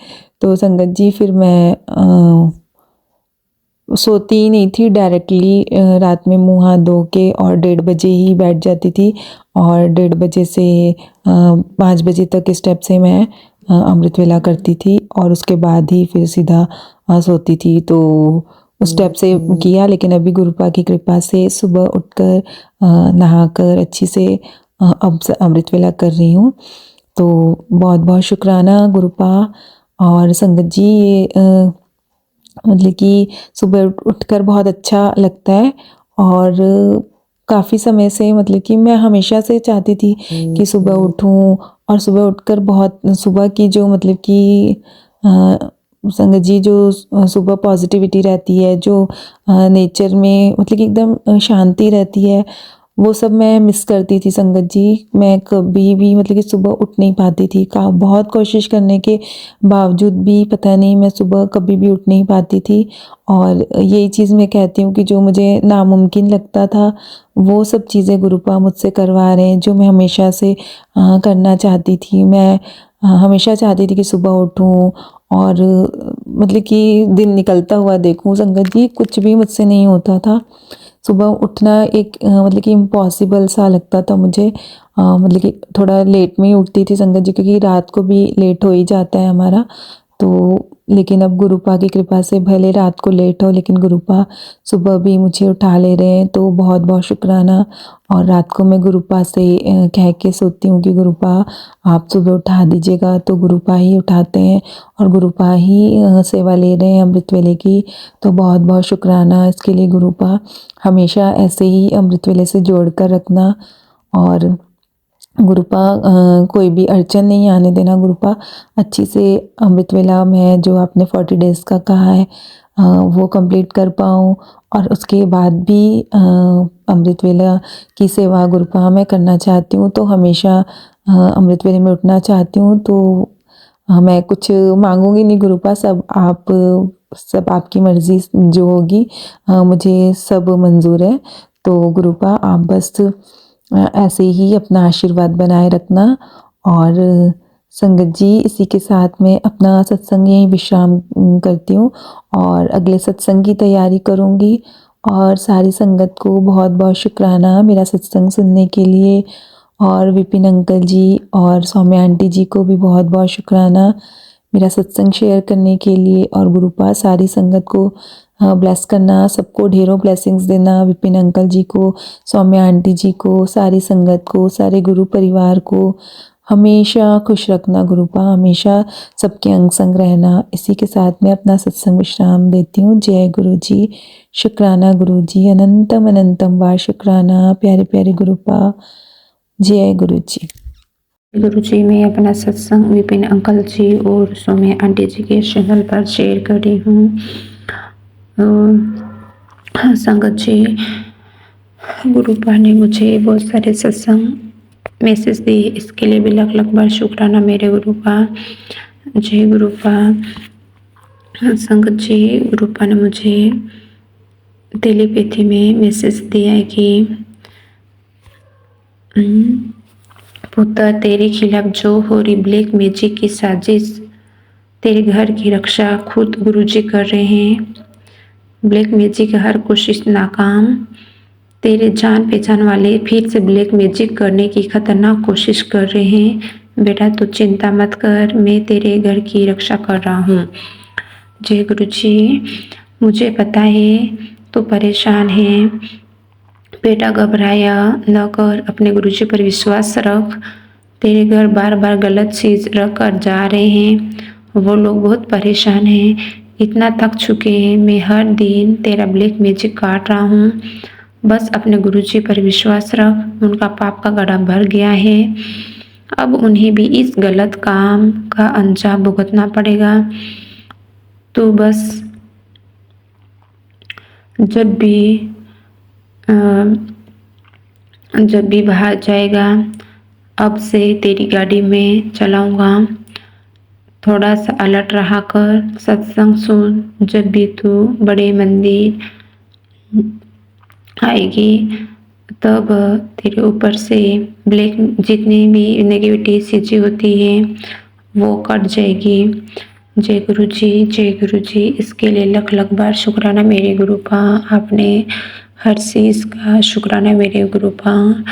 तो संगत जी फिर मैं सोती ही नहीं थी, डायरेक्टली रात में मुँह हाथ धो के और 1:30 बजे ही बैठ जाती थी, और 1:30 बजे से 5 बजे तक स्टेप से मैं अमृत वेला करती थी, और उसके बाद ही फिर सीधा सोती थी। तो उस स्टेप से किया, लेकिन अभी गुरुपा की कृपा से सुबह उठकर नहाकर अच्छी से अब अमृत वेला कर रही हूँ। तो बहुत बहुत शुक्राना गुरुपा। और संगत जी ये मतलब कि सुबह उठकर बहुत अच्छा लगता है, और काफ़ी समय से मतलब कि मैं हमेशा से चाहती थी कि सुबह उठूं, और सुबह उठकर बहुत सुबह की जो मतलब कि संगत जी जो सुबह पॉजिटिविटी रहती है, जो नेचर में मतलब कि एकदम शांति रहती है, वो सब मैं मिस करती थी संगत जी। मैं कभी भी मतलब कि सुबह उठ नहीं पाती थी, का बहुत कोशिश करने के बावजूद भी पता नहीं मैं सुबह कभी भी उठ नहीं पाती थी। और यही चीज़ मैं कहती हूँ कि जो मुझे नामुमकिन लगता था, वो सब चीज़ें गुरुपा मुझसे करवा रहे हैं, जो मैं हमेशा से करना चाहती थी। मैं हमेशा चाहती थी कि सुबह उठूँ और मतलब कि दिन निकलता हुआ देखूँ। संगत जी कुछ भी मुझसे नहीं होता था, सुबह उठना एक मतलब कि इम्पॉसिबल सा लगता था मुझे। मतलब कि थोड़ा लेट में ही उठती थी संगत जी, क्योंकि रात को भी लेट हो ही जाता है हमारा। तो लेकिन अब गुरुपा की कृपा से भले रात को लेट हो, लेकिन गुरुपा सुबह भी मुझे उठा ले रहे हैं, तो बहुत बहुत शुक्राना। और रात को मैं गुरुपा से कह के सोती हूँ कि गुरुपा आप सुबह उठा दीजिएगा, तो गुरुपा ही उठाते हैं, और गुरुपा ही सेवा ले रहे हैं अमृत वेले की। तो बहुत बहुत शुक्राना इसके लिए गुरुपा। हमेशा ऐसे ही अमृत वेले से जोड़ कर रखना, और गुरुपा कोई भी अड़चन नहीं आने देना गुरुपा। अच्छी से अमृत वेला में जो आपने 40 डेज़ का कहा है वो कंप्लीट कर पाऊँ, और उसके बाद भी अमृत वेला की सेवा गुरुपा मैं करना चाहती हूँ। तो हमेशा अमृत वेले में उठना चाहती हूँ। तो मैं कुछ मांगूंगी नहीं गुरुपा, सब आपकी मर्ज़ी जो होगी, मुझे सब मंजूर है। तो गुरुपा आप बस ऐसे ही अपना आशीर्वाद बनाए रखना। और संगत जी इसी के साथ में अपना सत्संग यहीं विश्राम करती हूँ, और अगले सत्संग की तैयारी करूँगी। और सारी संगत को बहुत बहुत शुक्राना मेरा सत्संग सुनने के लिए, और विपिन अंकल जी और सौम्या आंटी जी को भी बहुत बहुत शुक्राना मेरा सत्संग शेयर करने के लिए। और गुरुपा सारी संगत को ब्लेस करना, सबको ढेरों ब्लेसिंग्स देना, विपिन अंकल जी को, सौम्या आंटी जी को, सारी संगत को, सारे गुरु परिवार को हमेशा खुश रखना गुरुपा, हमेशा सबके अंग संग रहना। इसी के साथ मैं अपना सत्संग विश्राम देती हूँ। जय गुरु जी, शुक्राना गुरु जी, अनंतम अनंतम बार शुक्राना प्यारे प्यारे गुरुपा। जय गुरु जी। गुरु जी, मैं अपना सत्संग विपिन अंकल जी और सौम्या आंटी जी के चैनल पर शेयर कर रही हूँ। संगत जी, गुरुपा ने मुझे बहुत सारे सत्संग मैसेज दिए, इसके लिए भी लाख लाख बार शुक्राना मेरे गुरुपा। जय गुरुपा। संगत जी, गुरुपा ने मुझे टेलीपैथी में मैसेज दिया है कि पुत्र तेरे खिलाफ जो हो रही ब्लैक मैजिक की साजिश, तेरे घर की रक्षा खुद गुरुजी कर रहे हैं। ब्लैक मैजिक की हर कोशिश नाकाम। तेरे जान पहचान वाले फिर से ब्लैक मैजिक करने की खतरनाक कोशिश कर रहे हैं। बेटा तू चिंता मत कर, मैं तेरे घर की रक्षा कर रहा हूँ। जय गुरुजी। मुझे पता है तू परेशान है, बेटा घबराया न कर, अपने गुरुजी पर विश्वास रख। तेरे घर बार बार गलत चीज रख कर जा रहे हैं, वो लोग बहुत परेशान हैं, इतना थक चुके हैं। मैं हर दिन तेरा ब्लैक मैजिक काट रहा हूँ, बस अपने गुरुजी पर विश्वास रख। उनका पाप का घड़ा भर गया है, अब उन्हें भी इस गलत काम का अंजाम भुगतना पड़ेगा। तो बस जब भी बाहर जाएगा, अब से तेरी गाड़ी में चलाऊंगा, थोड़ा सा अलर्ट रहा कर, सत्संग सुन। जब भी तू बड़े मंदिर आएगी तब तेरे ऊपर से ब्लैक जितनी भी नेगेटिविटी चीज़ें होती है वो कट जाएगी। जय गुरु जी, जय गुरु जी। इसके लिए लख लख बार शुक्राना मेरे गुरुपा, आपने हर चीज़ का शुक्राना मेरे गुरुपा,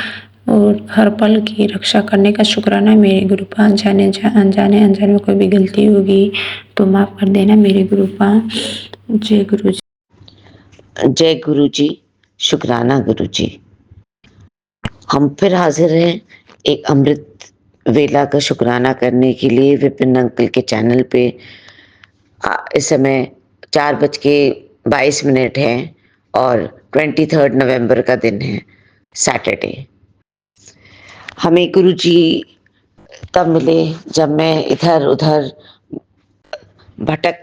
और हर पल की रक्षा करने का शुक्राना मेरे गुरुपा। अनजाने में कोई भी गलती होगी तो माफ़ कर देना मेरे गुरुपा। जय गुरु जी। जय गुरु जी, शुक्राना गुरु जी। हम फिर हाजिर हैं एक अमृत वेला का शुक्राना करने के लिए विपिन अंकल के चैनल पे। इस समय 4:22 है और 23 नवंबर का दिन है, सैटरडे। हमें गुरु जी तब मिले जब मैं इधर उधर भटक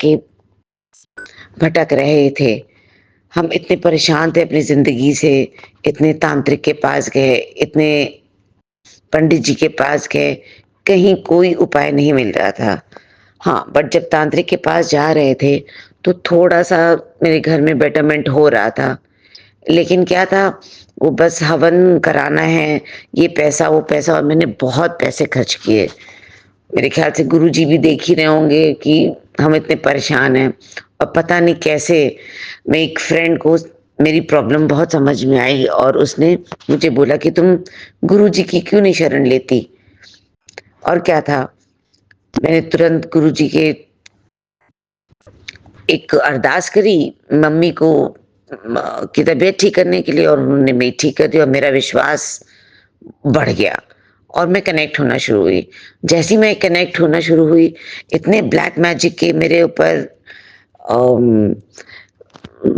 रहे थे। हम इतने परेशान थे अपनी जिंदगी से, इतने तांत्रिक के पास गए, इतने पंडित जी के पास गए, कहीं कोई उपाय नहीं मिल रहा था। हाँ, बट जब तांत्रिक के पास जा रहे थे तो थोड़ा सा मेरे घर में बेटरमेंट हो रहा था, लेकिन क्या था, वो बस हवन कराना है, ये पैसा वो पैसा, और मैंने बहुत पैसे खर्च किए। मेरे ख्याल से गुरुजी भी देख ही रहे होंगे कि हम इतने परेशान हैं। और पता नहीं कैसे मैं एक फ्रेंड को मेरी प्रॉब्लम बहुत समझ में आई और उसने मुझे बोला कि तुम गुरुजी की क्यों नहीं शरण लेती। और क्या था, मैंने तुरंत गुरुजी के एक अरदास करी मम्मी को की तबीयत ठीक करने के लिए, और उन्होंने मेरी ठीक कर दी और मेरा विश्वास बढ़ गया और मैं कनेक्ट होना शुरू हुई। जैसे ही मैं कनेक्ट होना शुरू हुई, इतने ब्लैक मैजिक के मेरे ऊपर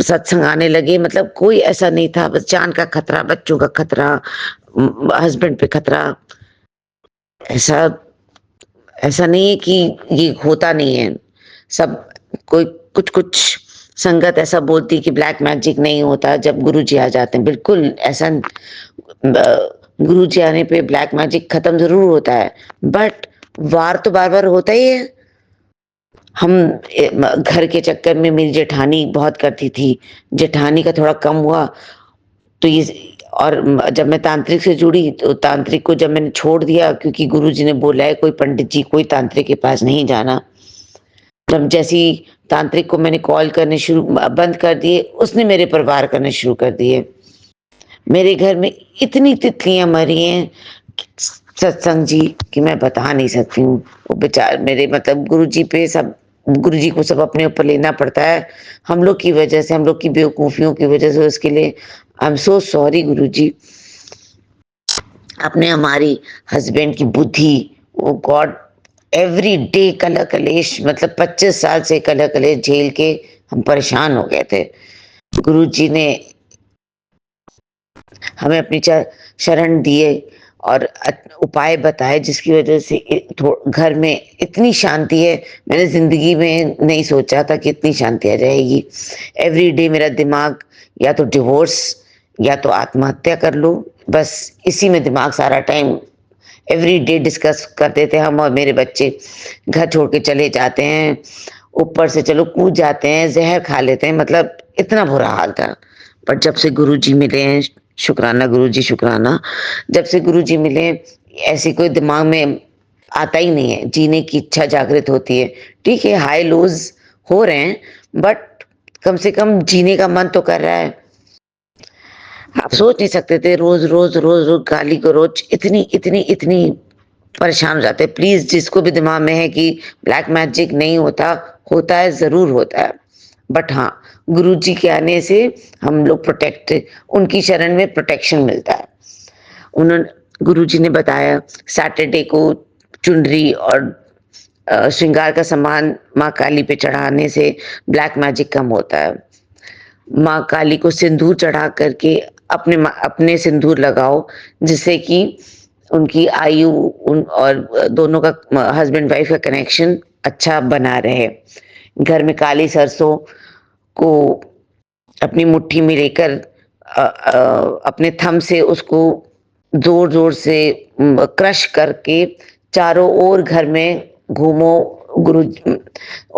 सत्संग आने लगे। मतलब कोई ऐसा नहीं था, बस जान का खतरा, बच्चों का खतरा, हस्बैंड पे खतरा। ऐसा ऐसा नहीं है कि ये होता नहीं है, सब कोई कुछ संगत ऐसा बोलती कि ब्लैक मैजिक नहीं होता जब गुरुजी आ जाते हैं। बिल्कुल ऐसा, गुरुजी आने पे ब्लैक मैजिक खत्म जरूर होता है, बट वार तो बार बार होता ही है। हम घर के चक्कर में, मेरी जेठानी बहुत करती थी, जेठानी का थोड़ा कम हुआ तो ये, और जब मैं तांत्रिक से जुड़ी तो तांत्रिक को जब मैंने छोड़ दिया, क्योंकि गुरुजी ने बोला है कोई पंडित जी, कोई तांत्रिक के पास नहीं जाना। जब जैसी तांत्रिक को मैंने कॉल करने बंद कर दिए, उसने मेरे पर वार करने शुरू कर दिए। मेरे घर में इतनी तितलियां मरी हैं सत्संग जी कि मैं बता नहीं सकती हूँ। वो बेचारे मेरे, मतलब गुरुजी पे सब, गुरुजी को सब अपने ऊपर लेना पड़ता है, हम लोग की वजह से, हम लोग की बेवकूफियों की वजह से। उसके लिए आई एम सो सॉरी गुरुजी। अपने हमारी हस्बैंड की बुद्धि, वो गॉड, एवरी डे कलह कलेश, मतलब 25 साल से कलह कलेश झेल के हम परेशान हो गए थे। गुरुजी ने हमें अपनी शरण दिए और उपाय बताए, जिसकी वजह से घर में इतनी शांति है। मैंने जिंदगी में नहीं सोचा था कि इतनी शांति आ जाएगी। एवरी डे मेरा दिमाग या तो डिवोर्स या तो आत्महत्या कर लो, बस इसी में दिमाग सारा टाइम। एवरी डे डिस्कस करते थे हम और मेरे बच्चे। घर छोड़ के चले जाते हैं, ऊपर से चलो कूद जाते हैं, जहर खा लेते हैं, मतलब इतना बुरा हाल था। पर जब से गुरुजी मिले हैं, शुक्राना गुरुजी, शुक्राना, जब से गुरुजी मिले, ऐसी कोई दिमाग में आता ही नहीं है, जीने की इच्छा जागृत होती है। ठीक है, हाई लोज हो रहे हैं, बट कम से कम जीने का मन तो कर रहा है। आप सोच नहीं सकते थे, रोज रोज रोज रोज गाली गलौज, इतनी इतनी इतनी परेशान हो जाते। प्लीज, जिसको भी दिमाग में है कि ब्लैक मैजिक नहीं होता, होता है, जरूर होता है, बट हाँ, गुरु जी के आने से हम लोग प्रोटेक्ट, उनकी शरण में प्रोटेक्शन मिलता है। उन्होंने गुरु जी ने बताया सैटरडे को चुनरी और श्रृंगार का सामान माँ काली पे चढ़ाने से ब्लैक मैजिक कम होता है। माँ काली को सिंदूर चढ़ा करके अपने सिंदूर लगाओ, जिससे कि उनकी आयु और दोनों का हस्बैंड वाइफ का कनेक्शन अच्छा बना रहे। घर में काली सरसों को अपनी मुट्ठी में लेकर अपने थंब से उसको जोर जोर से क्रश करके चारों ओर घर में घूमो। गुरु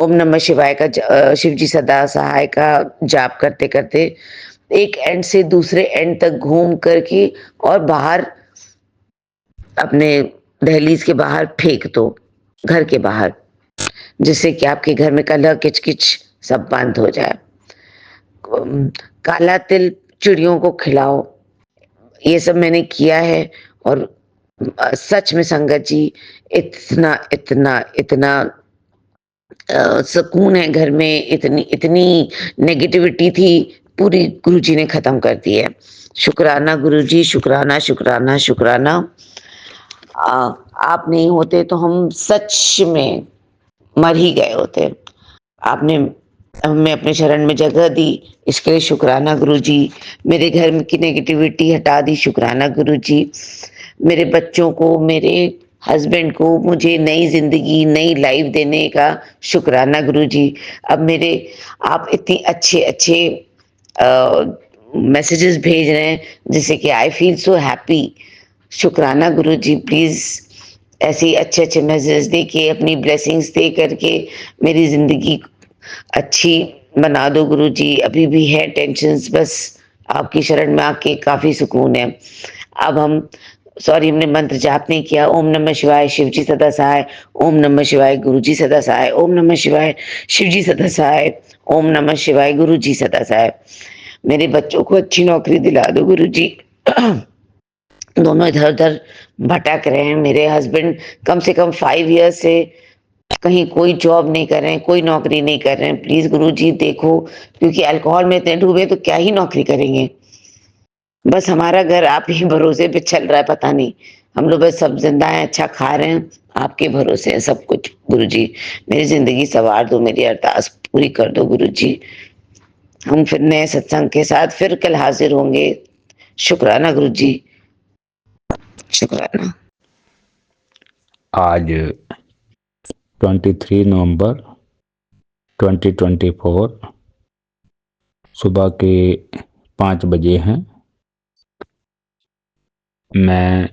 ओम नमः शिवाय का शिव जी सदा सहाय का जाप करते करते एक एंड से दूसरे एंड तक घूम करके और बाहर अपने दहलीज के बाहर फेंक दो, घर के बाहर, जिससे कि आपके घर में कलह किचकिच सब बंद हो जाए। काला तिल चिड़ियों को खिलाओ। ये सब मैंने किया है और सच में संगत जी इतना इतना इतना सुकून है घर में। इतनी इतनी नेगेटिविटी थी, पूरी गुरु जी ने खत्म कर दी है। शुक्राना गुरु जी, शुक्राना शुक्राना शुक्राना। आप नहीं होते तो हम सच में मर ही गए होते। आपने हमें अपने शरण में जगह दी, इसके लिए शुक्राना गुरु जी। मेरे घर में की नेगेटिविटी हटा दी, शुक्राना गुरु जी। मेरे बच्चों को, मेरे हस्बैंड को मुझे नई जिंदगी, नई लाइफ देने का शुक्राना गुरु जी। अब मेरे आप इतनी अच्छे अच्छे मैसेजेस भेज रहे हैं जिससे कि आई फील सो हैप्पी। शुक्राना गुरु जी। प्लीज ऐसे ही अच्छे अच्छे मैसेज दे के, अपनी ब्लेसिंग्स दे करके मेरी जिंदगी अच्छी बना दो गुरु जी। अभी भी है टेंशन्स, बस आपकी शरण में आके काफी सुकून है। अब हम हमने मंत्र जाप नहीं किया। ओम नमः शिवाय शिव जी सदा सहाय, ओम नमः शिवाय गुरु जी सदा सहाय, ओम नमः शिवाय शिव जी सदा सहाय, ओम नमः शिवाय गुरु जी सदा सहाय। मेरे बच्चों को अच्छी नौकरी दिला दो गुरु जी। दोनों इधर उधर भटक रहे हैं। मेरे हस्बैंड कम से कम 5 ईयर्स से कहीं कोई जॉब नहीं कर रहे हैं, कोई नौकरी नहीं कर रहे हैं। प्लीज गुरु जी देखो, क्योंकि अल्कोहल में इतने डूबे तो क्या ही नौकरी करेंगे। बस हमारा घर आप ही भरोसे पे चल रहा है। पता नहीं, हम लोग बस सब जिंदा हैं, अच्छा खा रहे हैं, आपके भरोसे है सब कुछ गुरु जी। मेरी जिंदगी संवार दो, मेरी अरदास पूरी कर दो गुरु जी। हम फिर नए सत्संग के साथ फिर कल हाजिर होंगे। शुक्राना गुरु जी, शुक्राना। आज 23 नवंबर 2024 सुबह के 5 बजे हैं। मैं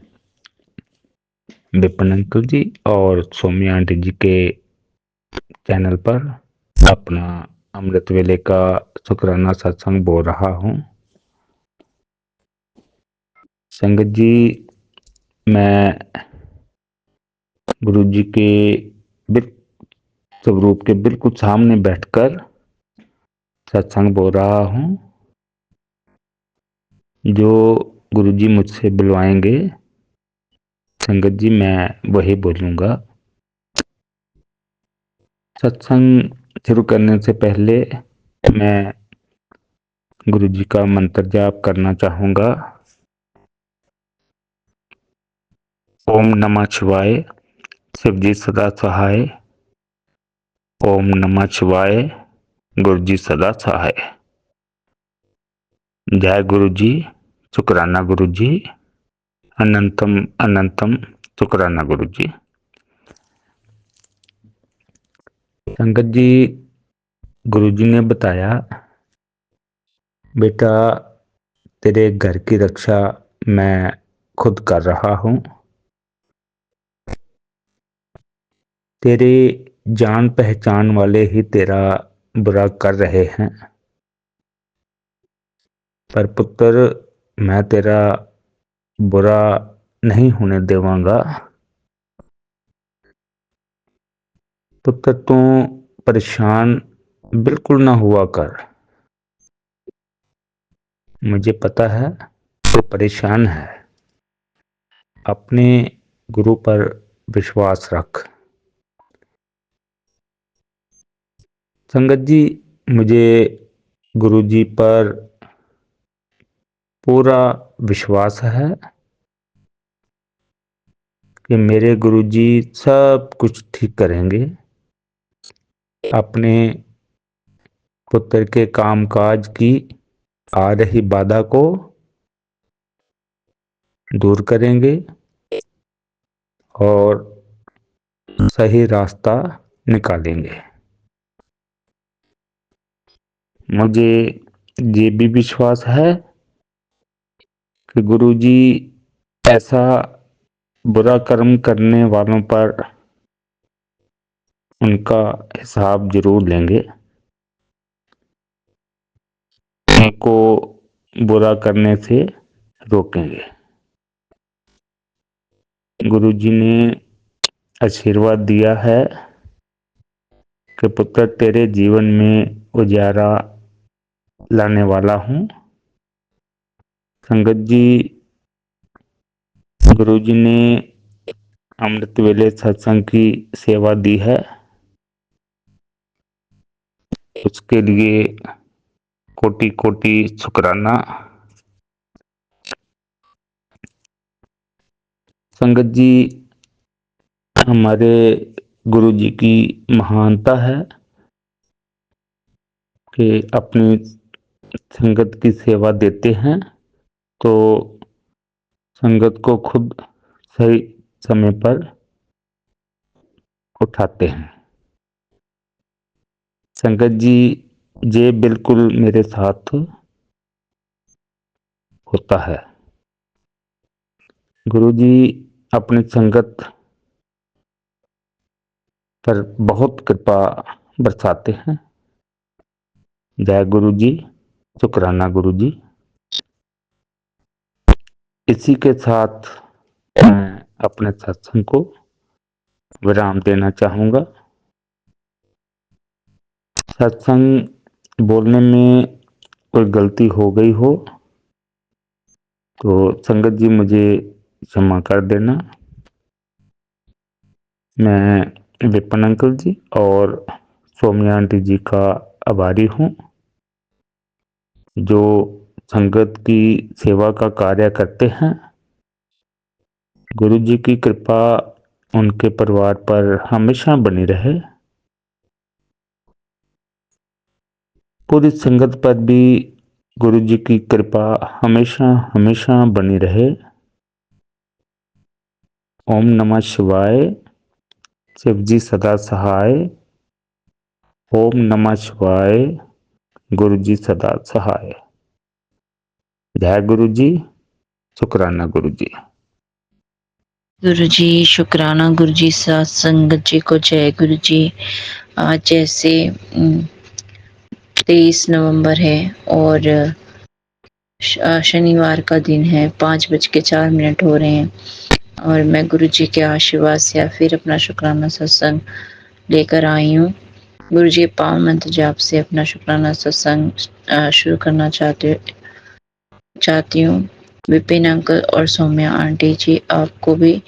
विपिन अंकल जी और सौम्या आंटी जी के चैनल पर अपना अमृत वेले का शुक्राना सत्संग बोल रहा हूँ। संगत जी, मैं गुरु जी के स्वरूप के बिल्कुल सामने बैठकर सत्संग बोल रहा हूँ। जो गुरु जी मुझसे बुलवाएंगे संगत जी, मैं वही बोलूँगा। सत्संग शुरू करने से पहले मैं गुरु जी का मंत्र जाप करना चाहूँगा। ओम नमः शिवाय शिव जी सदा सहाय, ओम नमः शिवाय गुरु जी सदा सहाय। जय गुरु जी, शुक्राना गुरु जी, अनंतम अनंतम शुक्राना गुरु जी। संगत जी, गुरु जी ने बताया, बेटा तेरे घर की रक्षा मैं खुद कर रहा हूँ। तेरे जान पहचान वाले ही तेरा बुरा कर रहे हैं, पर पुत्र मैं तेरा बुरा नहीं होने देवांगा। पुत्र तू परेशान बिल्कुल ना हुआ कर। मुझे पता है तू परेशान है। अपने गुरु पर विश्वास रख। संगत जी, मुझे गुरुजी पर पूरा विश्वास है कि मेरे गुरुजी सब कुछ ठीक करेंगे। अपने पुत्र के कामकाज की आ रही बाधा को दूर करेंगे और सही रास्ता निकालेंगे। मुझे ये भी विश्वास है कि गुरुजी ऐसा बुरा कर्म करने वालों पर उनका हिसाब जरूर लेंगे, उनको बुरा करने से रोकेंगे। गुरुजी ने आशीर्वाद दिया है कि पुत्र तेरे जीवन में उजाला लाने वाला हूँ। संगत जी, गुरुजी ने अमृत वेले सत्संग की सेवा दी है, उसके लिए कोटि कोटि शुक्राना। संगत जी, हमारे गुरुजी की महानता है कि अपनी संगत की सेवा देते हैं तो संगत को खुद सही समय पर उठाते हैं। संगत जी, ये बिल्कुल मेरे साथ होता है। गुरुजी अपनी संगत पर बहुत कृपा बरसाते हैं। जय गुरुजी, शुक्राना गुरुजी। इसी के साथ मैं अपने सत्संग को विराम देना चाहूँगा। सत्संग बोलने में कोई गलती हो गई हो तो संगत जी मुझे क्षमा कर देना। मैं विपिन अंकल जी और सौम्या आंटी जी का आभारी हूँ, जो संगत की सेवा का कार्य करते हैं। गुरु जी की कृपा उनके परिवार पर हमेशा बनी रहे। पूरी संगत पर भी गुरु जी की कृपा हमेशा हमेशा बनी रहे। ओम नमः शिवाय। शिव जी सदा सहाय। ओम नमः शिवाय। गुरु जी सदा सहाय। जय गुरु जी, शुक्राना गुरु जी। गुरु जी शुक्राना गुरु जी, साथ संगत जी को जय गुरु जी। आज जैसे 23 नवंबर है और शनिवार का दिन है, 5:04 हो रहे हैं और मैं गुरु जी के आशीर्वाद से या फिर अपना शुक्राना सत्संग लेकर आई हूँ। गुरु जी पावन मंत्र जाप से अपना शुक्राना सत्संग शुरू करना चाहती हूँ। विपिन अंकल और सौम्या आंटी जी, आपको भी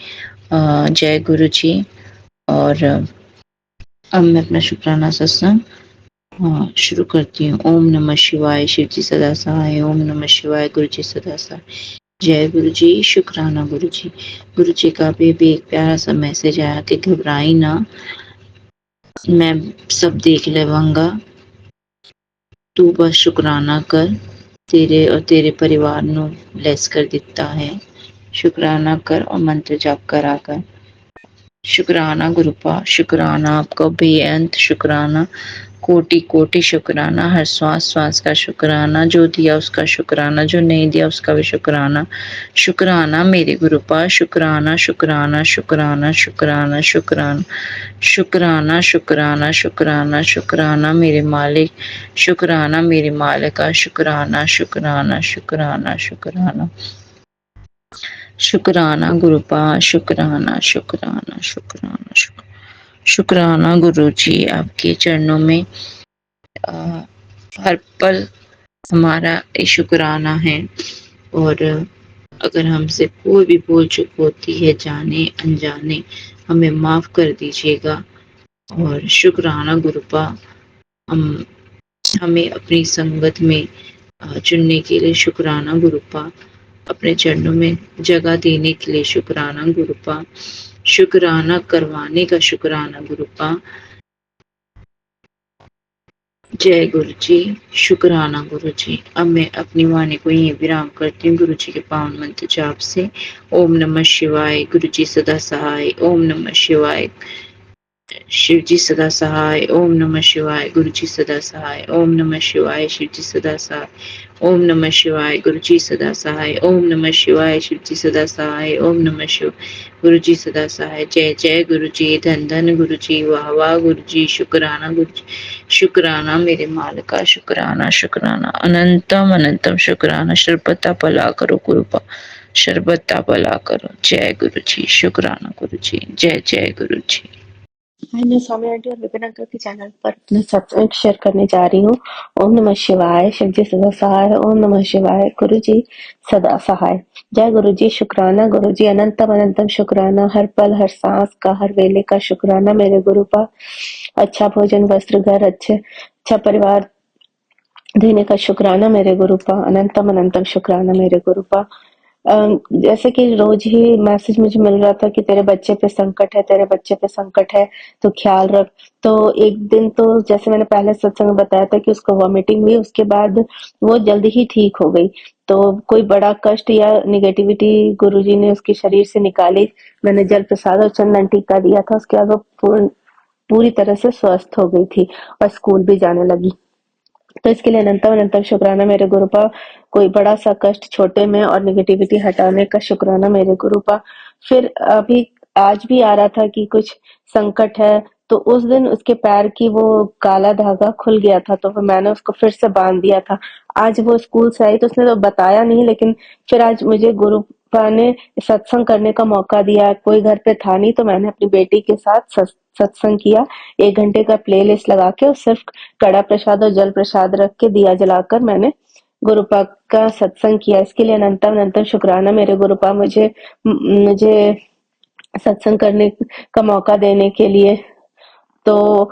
जय गुरु जी। और अब मैं अपना शुक्राना सत्संग शुरू करती हूँ। ओम नमः शिवाय। शिव जी सदा सहाय। ओम नमः शिवाय। गुरु जी सदा सहाय। जय गुरु जी, शुक्राना गुरु जी। गुरु जी का भी एक प्यारा सा मैसेज आया कि घबराई ना, मैं सब देख लेवांगा, तू बस शुक्राना कर। तेरे और तेरे परिवार नु ब्लेस कर दिता है। शुक्राना कर और मंत्र जाप करा कर। शुक्राना गुरुपा, शुक्राना आपका बेअंत शुक्राना, कोटि कोटि शुक्राना। हर श्वास श्वास का शुक्राना, जो दिया उसका शुक्राना, जो नहीं दिया उसका भी शुक्राना। शुक्राना मेरे गुरुपा, शुक्राना शुक्राना शुक्राना शुक्राना शुक्राना शुक्राना शुक्राना शुक्राना शुक्राना मेरे मालिक, शुक्राना मेरे मालिका, शुक्राना शुक्राना शुक्राना शुक्राना शुक्राना गुरुपा, शुक्राना शुक्राना शुक्राना शुक्राना गुरु जी। आपके चरणों में हर पल हमारा ये शुक्राना है और अगर हमसे कोई भी भूल चूक होती है जाने अनजाने, हमें माफ कर दीजिएगा। और शुक्राना गुरुपा, हम हमें अपनी संगत में चुनने के लिए शुक्राना गुरुपा, अपने चरणों में जगह देने के लिए शुक्राना गुरुपा, शुक्राना करवाने का शुक्राना गुरुपा। जय गुरु जी, शुक्राना गुरु जी। अब मैं अपनी वाणी को यहीं विराम करती हूँ गुरु जी के पावन मंत्र जाप से। ओम नमः शिवाय, गुरु जी सदा सहाय। ओम नमः शिवाय, शिव जी सदा सहाय। ओम नमः शिवाय, गुरु जी सदा सहाय। ओम नमः शिवाय, शिव जी सदा सहाय। ओम नमः शिवाय, गुरु जी सदा सहाय। ओम नमः शिवाय, शिव जी सदा सहाय। ओम नमः शिव, गुरु जी सदा सहाय। जय जय गुरु जी, धन धन गुरु जी, वाह वाह गुरु जी, शुक्राना गुरु जी, शुक्राना मेरे मालिका, शुक्राना शुक्राना, अनंतम अनंतम शुक्राना। शरबता भला करो गुरुपा, शरबता भला करो। जय गुरु जी, शुक्राना गुरु जी, जय जय गुरु जी। आज मैं स्वामी आंटी और विपिन अंकल के चैनल पर अपना सत्संग शेयर करने जा रही हूँ। ओम नमः शिवाय, शिव जी सदा सहाय। ओम नमः शिवाय, गुरु जी सदा सहाय। जय गुरु जी, शुक्राना गुरु जी, अनंतम अनंतम शुक्राना। हर पल हर सांस का, हर वेले का शुक्राना मेरे गुरु का। अच्छा भोजन, वस्त्र, घर, अच्छा परिवार देने का शुक्राना मेरे गुरु का। अनंतम अनंतम शुक्राना मेरे गुरु का। जैसे कि रोज ही मैसेज मुझे मिल रहा था कि तेरे बच्चे पे संकट है, तेरे बच्चे पे संकट है, तो ख्याल रख। तो एक दिन तो जैसे मैंने पहले सत्संग में बताया था कि उसको वॉमिटिंग हुई, उसके बाद वो जल्दी ही ठीक हो गई। तो कोई बड़ा कष्ट या निगेटिविटी गुरुजी ने उसके शरीर से निकाली। मैंने जल प्रसाद और चंदन टीका दिया था, उसके बाद वो पूरी तरह से स्वस्थ हो गई थी और स्कूल भी जाने लगी। तो इसके लिए अनंतम अनंतम शुक्राना मेरे गुरु का। कोई बड़ा सा कष्ट छोटे में और निगेटिविटी हटाने का शुक्राना मेरे गुरु का। फिर अभी आज भी आ रहा था कि कुछ संकट है, तो उस दिन उसके पैर की वो काला धागा खुल गया था, तो फिर मैंने उसको फिर से बांध दिया था। आज वो स्कूल से आई तो उसने तो बताया नहीं, लेकिन फिर आज मुझे गुरु ने सत्संग करने का मौका दिया। कोई घर पे था नहीं, तो मैंने अपनी बेटी के साथ सत्संग किया। 1 घंटे का प्लेलिस्ट लगा के और सिर्फ कड़ा प्रसाद और जल प्रसाद रख के दिया जलाकर मैंने गुरुपा का सत्संग किया। इसके लिए अनंतम अनंतम शुक्राना मेरे गुरुपा, मुझे सत्संग करने का मौका देने के लिए। तो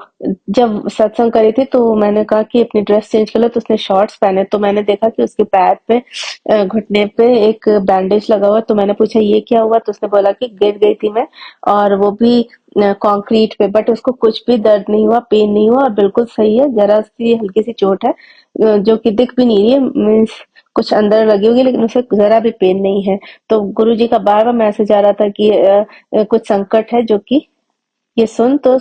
जब सत्संग करी थी तो मैंने कहा कि अपनी ड्रेस चेंज कर लो, तो उसने शॉर्ट्स पहने। तो मैंने देखा कि उसके पैर पे घुटने पे एक बैंडेज लगा हुआ। तो मैंने पूछा ये क्या हुआ, तो उसने बोला कि गिर गई थी मैं, और वो भी कंक्रीट पे, बट उसको कुछ भी दर्द नहीं हुआ, पेन नहीं हुआ और बिल्कुल सही है। जरा सी हल्की सी चोट है जो कि दिख भी नहीं रही है, मीन्स कुछ अंदर लगी होगी, लेकिन उसे जरा भी पेन नहीं है। तो गुरुजी का बार बार मैसेज आ रहा था कि कुछ संकट है जो कि ये सुन तो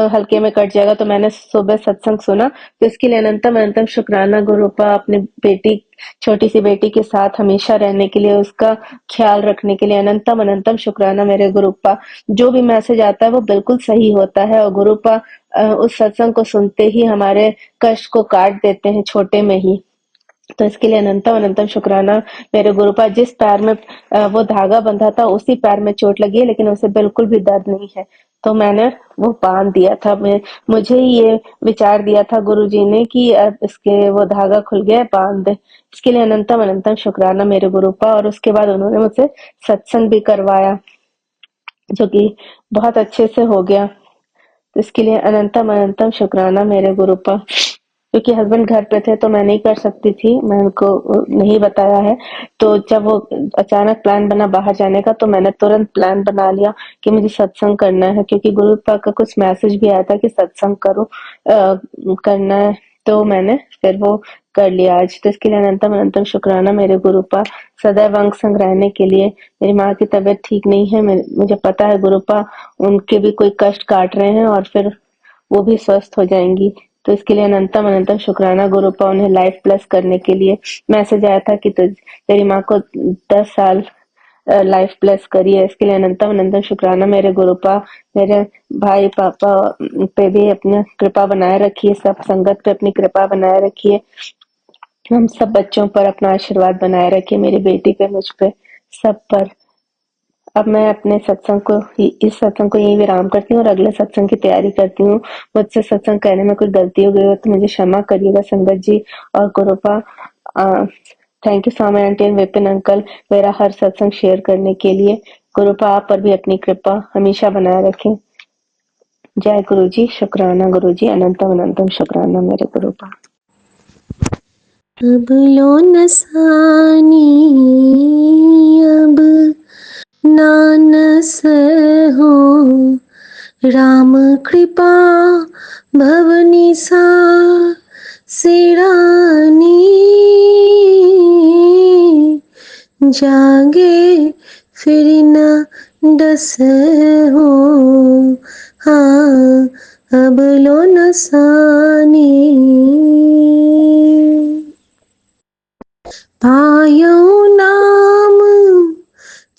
हल्के में कट जाएगा। तो मैंने सुबह सत्संग सुना, तो इसके लिए अनंतम अनंतम शुक्राना गुरुपा। अपने बेटी, छोटी सी बेटी के साथ हमेशा रहने के लिए, उसका ख्याल रखने के लिए अनंतम अनंतम शुक्राना मेरे गुरुपा। जो भी मैसेज आता है वो बिल्कुल सही होता है, और गुरुपा उस सत्संग को सुनते ही हमारे कष्ट को काट देते हैं छोटे में ही। तो इसके लिए अनंतम अनंतम शुक्राना मेरे गुरुपा। जिस पैर में वो धागा बंधा था उसी पैर में चोट लगी है, लेकिन उसे बिल्कुल भी दर्द नहीं है, तो मैंने वो बांध दिया था। मुझे ही ये विचार दिया था गुरुजी ने कि अब इसके वो धागा खुल गया है, बांध दे। इसके लिए अनंतम अनंतम शुक्राना मेरे गुरुपा। और उसके बाद उन्होंने मुझसे सत्संग भी करवाया, जो कि बहुत अच्छे से हो गया। तो इसके लिए अनंतम अनंतम शुक्राना मेरे गुरुपा। क्योंकि हस्बैंड घर पे थे तो मैं नहीं कर सकती थी, मैं उनको नहीं बताया है। तो जब वो अचानक प्लान बना बाहर जाने का, तो मैंने तुरंत प्लान बना लिया कि मुझे सत्संग करना है, क्योंकि गुरुपा का कुछ मैसेज भी आया था कि सत्संग करो करना है। तो मैंने फिर वो कर लिया आज। तो इसके लिए अनंतम अनंतम शुक्राना मेरे गुरुपा। सदैव अंग संग रहने के लिए। मेरी माँ की तबीयत ठीक नहीं है, मुझे पता है गुरुपा उनके भी कोई कष्ट काट रहे हैं और फिर वो भी स्वस्थ हो जाएंगी। तो इसके लिए अनंतम अनंतम शुक्राना गुरुपा। उन्हें लाइफ प्लस करने के लिए मैसेज आया था कि तेरी माँ को 10 साल लाइफ प्लस करी है। इसके लिए अनंतम अनंतम शुक्राना मेरे गुरुपा। मेरे भाई पापा पे भी अपनी कृपा बनाए रखिए, सब संगत पे अपनी कृपा बनाए रखिए, हम सब बच्चों पर अपना आशीर्वाद बनाए रखिए, मेरी बेटी पे, मुझ पे, सब पर। अब मैं अपने इस सत्संग को यही विराम करती हूँ और अगले सत्संग की तैयारी करती हूँ। मुझसे सत्संग करने में कोई गलती हो गई हो तो मुझे क्षमा करिएगा संगत जी और Gurupa. Thank you Swami aunty and Vipin uncle मेरा हर सत्संग शेयर करने के लिए। गुरुपा आप पर भी अपनी कृपा हमेशा बनाए रखें। जय गुरु जी, शुक्राना गुरु जी, अनंतम अनंतम शुक्राना मेरे गुरुपा। अब लो नसानी अब नानस हो राम कृपा भवनी सा सिरानी जागे फिर न डस हो हाँ अब लो नसानी पायो नाम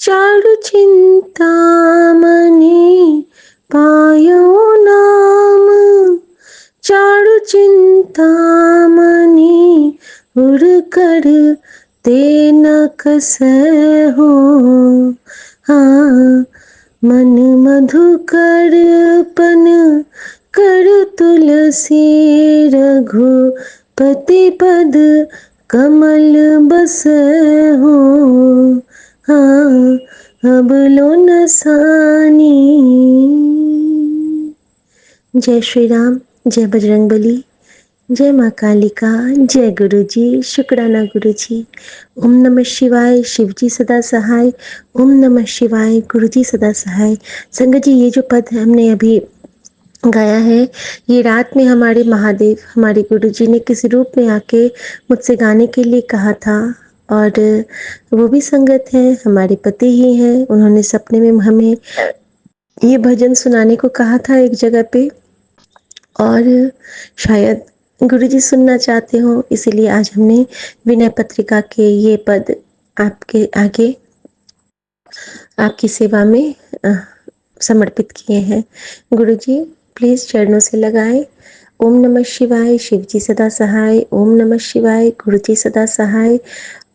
चारु चिंतामणि पायो नाम चारु चिंतामणि उड़ कर ते न कस हो हाँ मन मधुकर पन कर तुलसी रघुपति पद कमल बस हो हाँ अब लो नसानी। जय श्री राम, जय बजरंगबली, जय माँ कालिका, जय गुरु जी, शुक्राना गुरु जी। ओम नमः शिवाय, शिव जी सदा सहाय। ओम नमः शिवाय, गुरु जी सदा सहाय। संगत जी, ये जो पद हमने अभी गाया है, ये रात में हमारे महादेव, हमारे गुरु जी ने किसी रूप में आके मुझसे गाने के लिए कहा था। और वो भी संगत है, हमारे पति ही हैं। उन्होंने सपने में हमें ये भजन सुनाने को कहा था एक जगह पे, और शायद गुरुजी सुनना चाहते हो, इसीलिए आज हमने विनय पत्रिका के ये पद आपके आगे आपकी सेवा में समर्पित किए हैं। गुरुजी प्लीज चरणों से लगाएं। ओम नमः शिवाय, शिव जी सदा सहाय। ओम नमः शिवाय, गुरु जी सदा सहाय।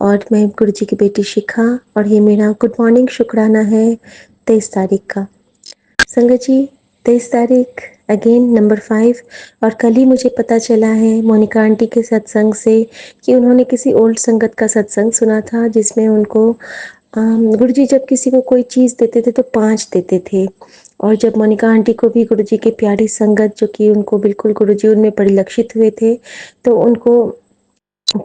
और मैं गुरु जी की बेटी शिखा, और ये मेरा गुड मॉर्निंग शुक्राना है 23 तारीख का। संगत जी, 23 तारीख अगेन नंबर 5। और कल ही मुझे पता चला है मोनिका आंटी के सत्संग से कि उन्होंने किसी ओल्ड संगत का सत्संग सुना था, जिसमें उनको गुरुजी जब किसी को कोई चीज़ देते थे तो 5 देते थे। और जब मोनिका आंटी को भी गुरुजी की प्यारी संगत, जो कि उनको बिल्कुल गुरुजी उनमें परिलक्षित हुए थे, तो उनको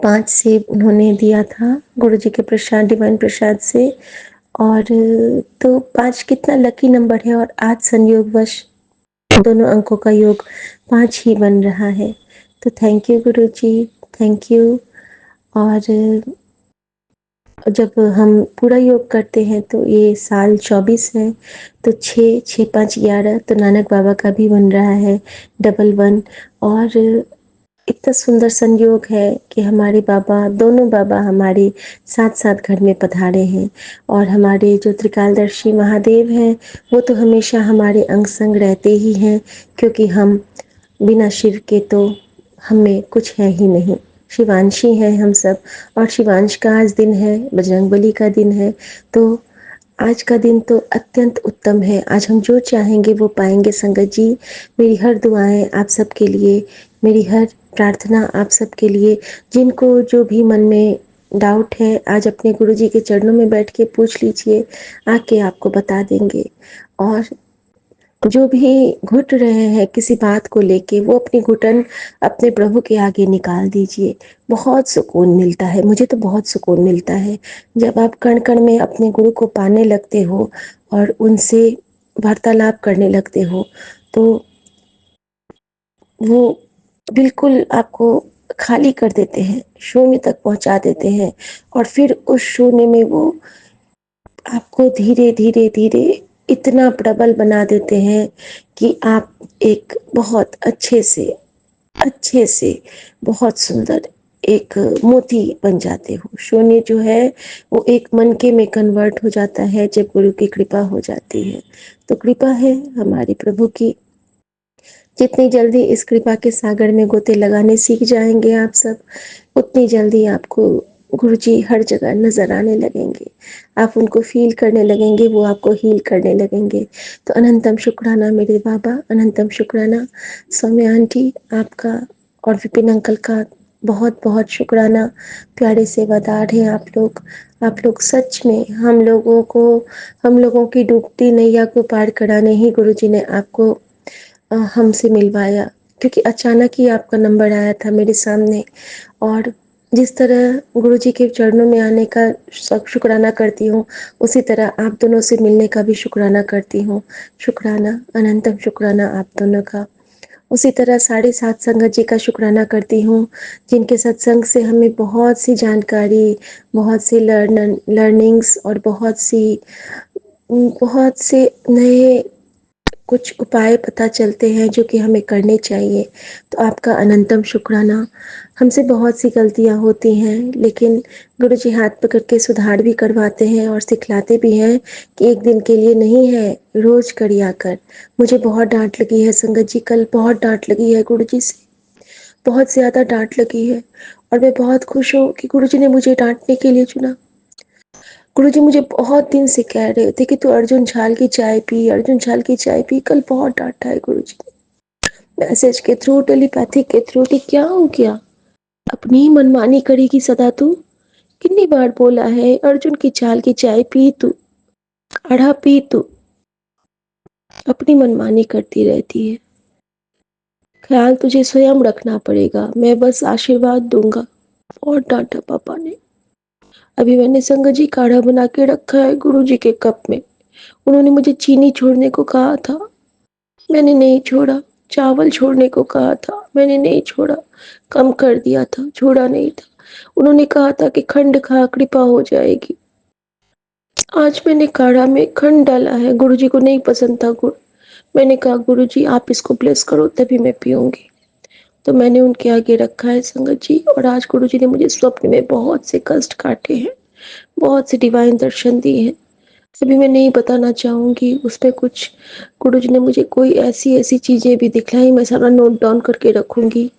5 सेब उन्होंने दिया था गुरुजी के प्रसाद, डिवाइन प्रसाद से। और तो 5 कितना लकी नंबर है, और आज संयोगवश दोनों अंकों का योग 5 ही बन रहा है। तो thank you Guruji, thank you. और जब हम पूरा योग करते हैं तो ये साल 24 है, तो 6 6 5 11, तो नानक बाबा का भी बन रहा है 11। और इतना सुंदर संयोग है कि हमारे बाबा, दोनों बाबा हमारे साथ साथ घर में पधारे हैं। और हमारे जो त्रिकालदर्शी महादेव हैं, वो तो हमेशा हमारे अंग संग रहते ही हैं, क्योंकि हम बिना शिव के तो हमें कुछ है ही नहीं। शिवांशी हैं हम सब, और शिवांश का आज दिन है, बजरंगबली का दिन है। तो आज का दिन तो अत्यंत उत्तम है। आज हम जो चाहेंगे वो पाएंगे। संगत जी, मेरी हर दुआएं आप सबके लिए, मेरी हर प्रार्थना आप सबके लिए। जिनको जो भी मन में डाउट है, आज अपने गुरुजी के चरणों में बैठ के पूछ लीजिए, आके आपको बता देंगे। और जो भी घुट रहे हैं किसी बात को लेके, वो अपनी घुटन अपने प्रभु के आगे निकाल दीजिए। बहुत सुकून मिलता है, मुझे तो बहुत सुकून मिलता है जब आप कण कण में अपने गुरु को पाने लगते हो और उनसे वार्तालाप करने लगते हो, तो वो बिल्कुल आपको खाली कर देते हैं, शून्य तक पहुंचा देते हैं। और फिर उस शून्य में वो आपको धीरे धीरे धीरे इतना प्रबल बना देते हैं कि आप एक बहुत अच्छे से बहुत सुंदर एक मोती बन जाते हो। शून्य जो है वो एक मनके में कन्वर्ट हो जाता है जब गुरु की कृपा हो जाती है। तो कृपा है हमारे प्रभु की। जितनी जल्दी इस कृपा के सागर में गोते लगाने सीख जाएंगे आप सब, उतनी जल्दी आपको गुरुजी हर जगह नजर आने लगेंगे। आप उनको फील करने लगेंगे, वो आपको हील करने लगेंगे। तो अनंतम शुक्राना मेरे बाबा, अनंतम शुक्राना। सौम्या आंटी आपका और विपिन अंकल का बहुत बहुत शुक्राना। प्यारे सेवादार हैं आप लोग। आप लोग सच में हम लोगों की डूबती नैया को पार कराने ही गुरुजी ने आपको हमसे मिलवाया, क्योंकि अचानक ही आपका नंबर आया था मेरे सामने। और जिस तरह गुरु जी के चरणों में आने का शुक्राना करती हूँ, उसी तरह आप दोनों से मिलने का भी शुक्राना करती हूँ। शुक्राना, अनंतम शुक्राना आप दोनों का। उसी तरह 7.5 संगत जी का शुक्राना करती हूँ, जिनके सत्संग से हमें बहुत सी जानकारी, बहुत सी लर्निंग्स और बहुत से नए कुछ उपाय पता चलते हैं जो कि हमें करने चाहिए। तो आपका अनंतम शुक्राना। हमसे बहुत सी गलतियां होती हैं, लेकिन गुरु जी हाथ पकड़ के सुधार भी करवाते हैं और सिखलाते भी हैं कि एक दिन के लिए नहीं है, रोज करिया कर। मुझे बहुत डांट लगी है संगत जी, कल बहुत डांट लगी है गुरु जी से, बहुत ज़्यादा डांट लगी है। और मैं बहुत खुश हूँ कि गुरु जी ने मुझे डांटने के लिए चुना। गुरुजी मुझे बहुत दिन से कह रहे थे कि तू अर्जुन झाल की चाय पी, अर्जुन झाल की चाय पी। कल बहुत डांटा है गुरुजी ने, मैसेज के थ्रू, टेलीपैथिक के थ्रू कि क्या हो गया, अपनी ही मनमानी करेगी सदा तू। कितनी बार बोला है अर्जुन की चाल की चाय पी तू, काढ़ा पी तू, अपनी मनमानी करती रहती है। ख्याल तुझे स्वयं रखना पड़ेगा, मैं बस आशीर्वाद दूंगा। बहुत डांटा पापा ने। अभी मैंने संगत जी काढ़ा बना के रखा है गुरु जी के कप में। उन्होंने मुझे चीनी छोड़ने को कहा था, मैंने नहीं छोड़ा। चावल छोड़ने को कहा था, मैंने नहीं छोड़ा, कम कर दिया था, छोड़ा नहीं था। उन्होंने कहा था कि खंड खा कृपा हो जाएगी। आज मैंने काढ़ा में खंड डाला है, गुरुजी को नहीं पसंद था गुड़। मैंने कहा गुरुजी आप इसको ब्लेस करो तभी मैं पीऊंगी। तो मैंने उनके आगे रखा है संगत जी। और आज गुरुजी ने मुझे स्वप्न में बहुत से कष्ट काटे हैं, बहुत से डिवाइन दर्शन दिए हैं। अभी मैं नहीं बताना चाहूँगी, उसमें कुछ गुरुजी ने मुझे कोई ऐसी ऐसी चीज़ें भी दिखलाई, मैं सारा नोट डाउन करके रखूँगी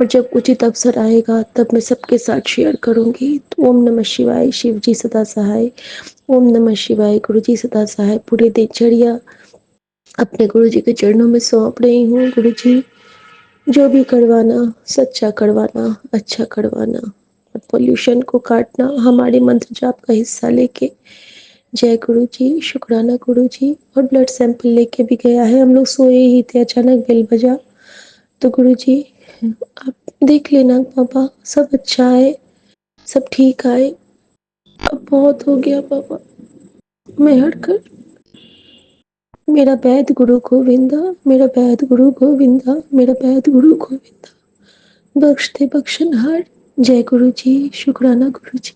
और जब उचित अवसर आएगा तब मैं सबके साथ शेयर करूँगी। तो ओम नमः शिवाय, शिव जी सदा सहाय। ओम नमः शिवाय, गुरु जी सदा सहाय। पूरी दिनचर्या अपने गुरु जी के चरणों में सौंप रही हूँ। गुरु जी जो भी करवाना, सच्चा करवाना, अच्छा करवाना और पोल्यूशन को काटना, हमारे मंत्र जाप का हिस्सा लेके। जय गुरु जी, शुक्राना गुरु जी। और ब्लड सैंपल लेके भी गया है, हम लोग सोए ही थे, अचानक बेल बजा। तो गुरु जी आप देख लेना पापा, सब अच्छा है, सब ठीक आए। अब बहुत हो गया पापा, मैं हटकर। मेरा बैद गुरु गोविंदा, मेरा बैद गुरु गोविंदा, मेरा बैद गुरु गोविंदा, बख्श दे बख्शनहार। जय गुरु जी, शुक्राना गुरु जी।